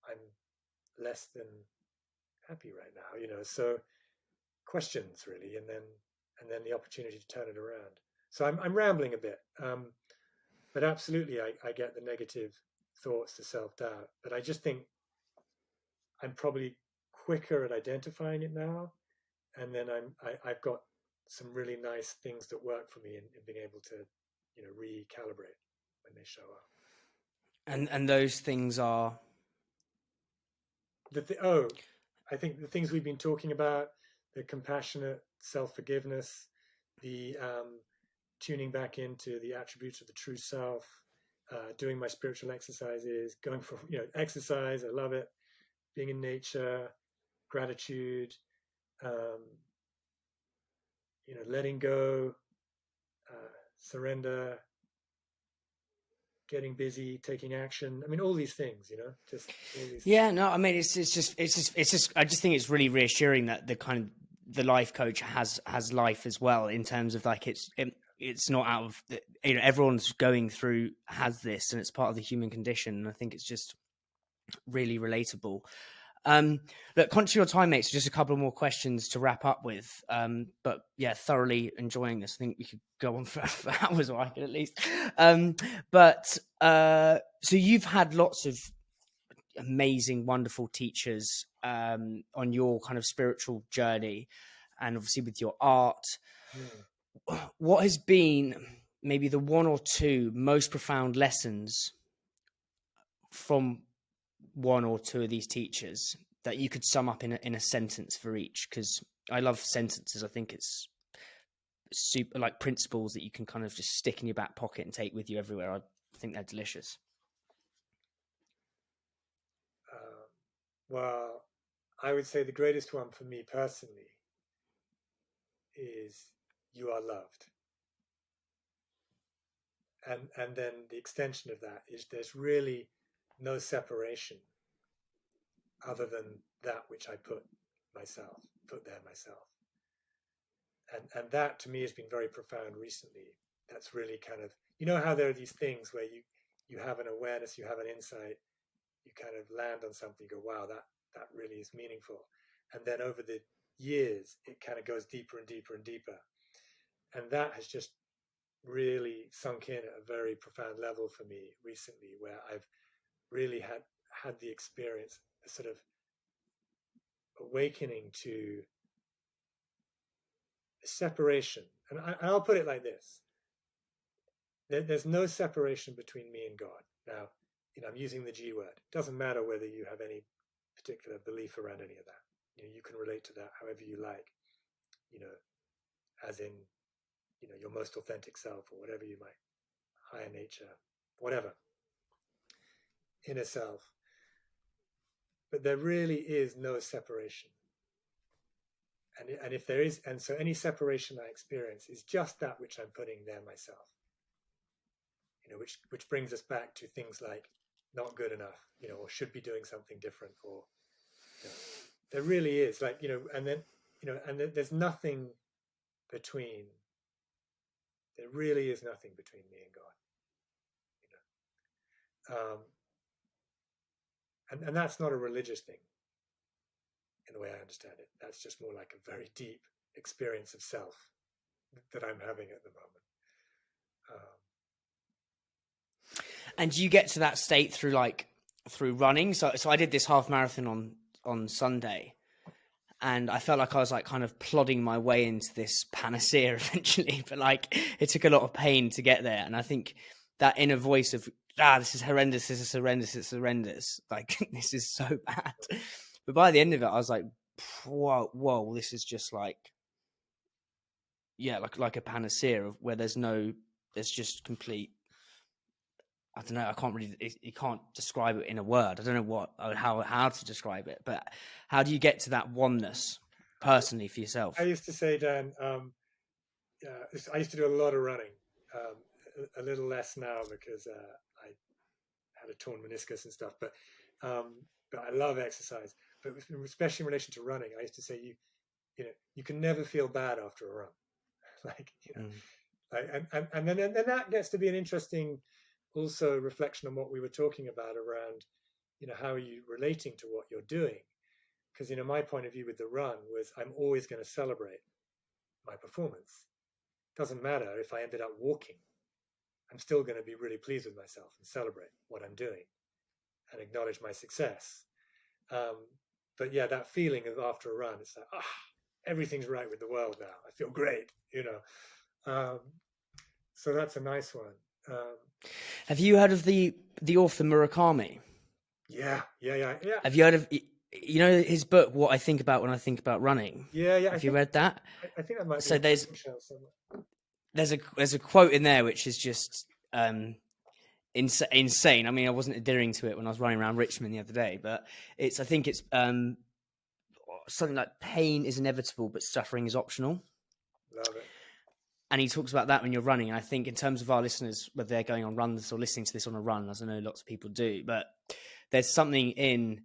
I'm less than happy right now? So questions really, and then the opportunity to turn it around. So I'm rambling a bit, but absolutely I get the negative thoughts, the self-doubt, but I just think I'm probably quicker at identifying it now, and then I've got some really nice things that work for me in being able to recalibrate when they show up. And those things are I think the things we've been talking about, the compassionate self-forgiveness, the tuning back into the attributes of the true self, doing my spiritual exercises, going for exercise, I love it, being in nature, gratitude, letting go, surrender, getting busy, taking action. I mean, all these things, just all these. Yeah, no, I mean, it's just, I just think it's really reassuring that the life coach has life as well, in terms of like, it's not out of, everyone's going through, has this, and it's part of the human condition. And I think it's just really relatable. Look, conscious of your time, mate, so just a couple more questions to wrap up with. But yeah, thoroughly enjoying this. I think we could go on for hours, or I could at least. So you've had lots of amazing, wonderful teachers on your kind of spiritual journey, and obviously with your art. What has been maybe the one or two most profound lessons from one or two of these teachers that you could sum up in a sentence for each? Because I love sentences. I think it's super, like, principles that you can kind of just stick in your back pocket and take with you everywhere. I think they're delicious. Well, I would say the greatest one for me personally is you are loved. And then the extension of that is there's really no separation other than that which I put there myself. And that to me has been very profound recently. That's really kind of, you know how there are these things where you have an awareness, you have an insight, you kind of land on something, you go, wow, that really is meaningful. And then over the years, it kind of goes deeper and deeper and deeper. And that has just really sunk in at a very profound level for me recently, where I've really had the experience, a sort of awakening to separation. And I'll put it like this. There's no separation between me and God. Now, I'm using the G word. It doesn't matter whether you have any particular belief around any of that. You can relate to that however you like, as in, your most authentic self, or whatever you might, higher nature, whatever, inner self. But there really is no separation. And if there is, and so any separation I experience is just that which I'm putting there myself. Which brings us back to things like not good enough, or should be doing something different, or there really is, like, and then, and there's nothing between. There really is nothing between me and God. And that's not a religious thing, in the way I understand it. That's just more like a very deep experience of self that I'm having at the moment. And do you get to that state through running? So I did this half marathon on Sunday, and I felt like I was like kind of plodding my way into this panacea eventually, but like it took a lot of pain to get there. And I think that inner voice of, this is horrendous, this is horrendous, it's horrendous, like this is so bad. But by the end of it, I was like, whoa, this is just like, like a panacea of where there's just complete, I don't know, I can't really, you can't describe it in a word. I don't know how to describe it, but how do you get to that oneness personally for yourself? I used to say, Dan, I used to do a lot of running, a little less now because I had a torn meniscus and stuff, but I love exercise, but especially in relation to running, I used to say, you can never feel bad after a run. And then that gets to be an interesting also reflection on what we were talking about around, how are you relating to what you're doing? Because, my point of view with the run was I'm always going to celebrate my performance. Doesn't matter if I ended up walking. I'm still going to be really pleased with myself and celebrate what I'm doing and acknowledge my success. But yeah, that feeling of after a run, it's like, everything's right with the world now. I feel great, So that's a nice one. Have you heard of the author Murakami? Yeah. Have you heard of, his book, What I Think About When I Think About Running? Yeah. Have you read that? I think that might be. So there's a quote in there which is just insane. I mean, I wasn't adhering to it when I was running around Richmond the other day, but I think it's something like pain is inevitable, but suffering is optional. Love it. And he talks about that when you're running. And I think in terms of our listeners, whether they're going on runs or listening to this on a run, as I know lots of people do, but there's something in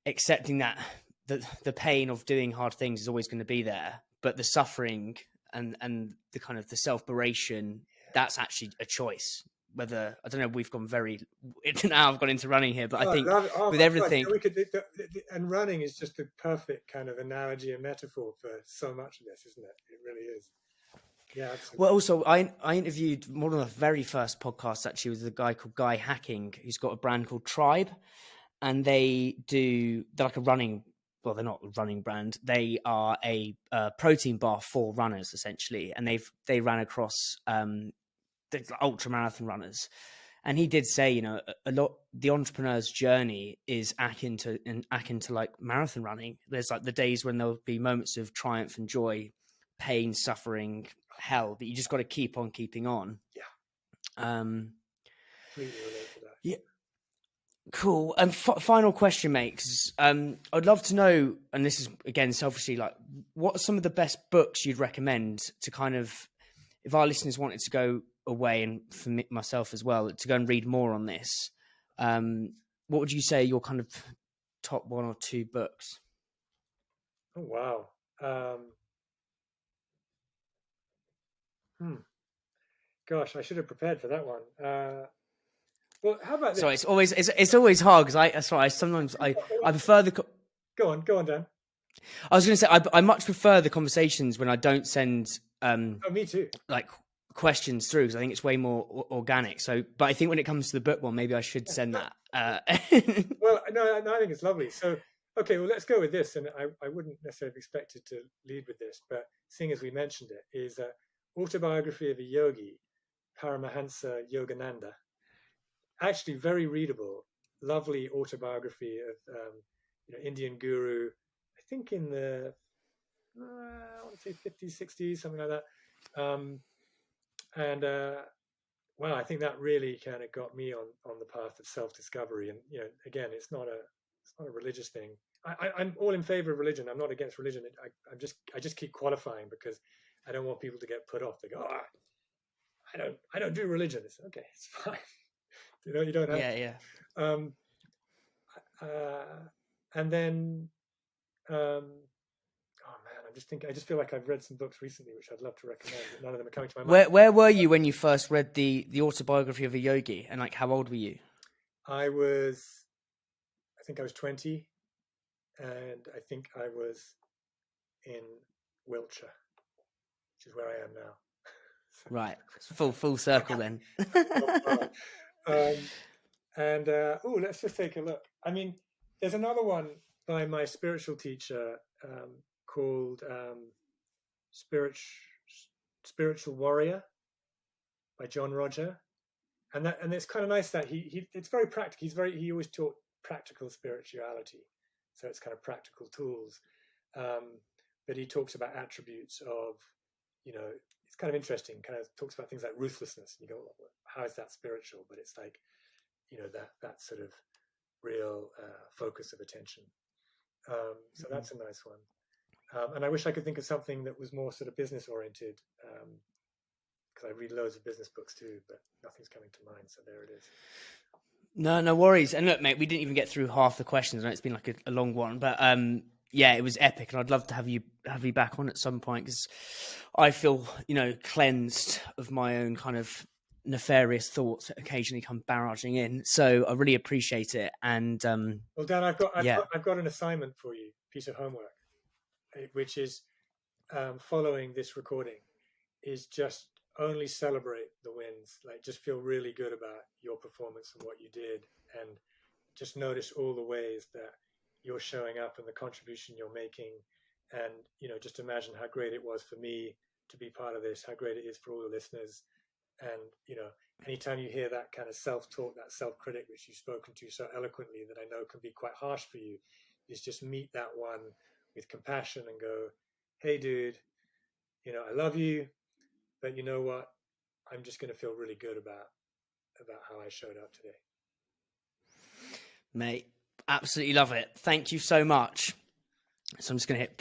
accepting that the pain of doing hard things is always going to be there, but the suffering and the kind of the self-beration, that's actually a choice. whether, I don't know, we've gone now I've gone into running here, but I think with my everything. God, we could, and running is just the perfect kind of analogy and metaphor for so much of this, isn't it? It really is. Yeah, absolutely. Well, also, I interviewed one of the very first podcasts actually with a guy called Guy Hacking, who's got a brand called Tribe, and they're like a running. Well, they're not a running brand. They are a protein bar for runners essentially, and they ran across the ultra marathon runners. And he did say, a lot, the entrepreneur's journey is akin to like marathon running. There's like the days when there'll be moments of triumph and joy, pain, suffering, hell, that you just got to keep on keeping on. Yeah. Completely relate to that. Yeah. Cool. And final question, mate, 'cause, I'd love to know, and this is again selfishly, like, what are some of the best books you'd recommend to kind of, if our listeners wanted to go away, and for myself as well, to go and read more on this, what would you say are your kind of top 1 or 2 books? Oh wow. Gosh, I should have prepared for that one. Well, how about this? So it's always hard because I prefer the. Go on, Dan. I was going to say I much prefer the conversations when I don't send. Me too. Like questions through, because I think it's way more organic. So, but I think when it comes to the book one, maybe I should send that. Well, no, I think it's lovely. So, okay, well, let's go with this. And I wouldn't necessarily have expected to lead with this, but seeing as we mentioned it, is Autobiography of a Yogi, Paramahansa Yogananda. Actually, very readable, lovely autobiography of Indian guru. I think in the I want to say 50s, 60s, something like that. Wow, I think that really kind of got me on the path of self-discovery. And again, it's not a religious thing. I'm all in favor of religion. I'm not against religion. I just keep qualifying because I don't want people to get put off. They go, I don't do religion. It's okay, it's fine. You don't have. Yeah. And then, oh man, I just feel like I've read some books recently which I'd love to recommend, but none of them are coming to my mind. Where were you when you first read the Autobiography of a Yogi, and like how old were you? I think I was 20, and I think I was in Wiltshire, which is where I am now. Right, full circle then. Let's just take a look. I mean, there's another one by my spiritual teacher called Spiritual Warrior by John Roger, and it's kind of nice that he it's very practical. He always taught practical spirituality, so it's kind of practical tools. But he talks about attributes of, it's kind of interesting. Kind of talks about things like ruthlessness, and you go, well, how is that spiritual? But it's like, that sort of real focus of attention. So that's a nice one. And I wish I could think of something that was more sort of business oriented, because I read loads of business books too, but nothing's coming to mind. So there it is. No worries. And look, mate, we didn't even get through half the questions. I know it's been like a long one, but yeah, it was epic, and I'd love to have you back on at some point, because I feel cleansed of my own kind of nefarious thoughts that occasionally come barraging in. So I really appreciate it. And well, Dan, I've got an assignment for you, piece of homework, which is following this recording, is just only celebrate the wins. Like, just feel really good about your performance and what you did, and just notice all the ways that you're showing up and the contribution you're making. And just imagine how great it was for me to be part of this, how great it is for all the listeners. And anytime you hear that kind of self-talk, that self-critic, which you've spoken to so eloquently, that I know can be quite harsh for you, is just meet that one with compassion and go, hey dude, I love you, but you know what, I'm just going to feel really good about how I showed up today. Mate, absolutely love it. Thank you so much. So I'm just going to hit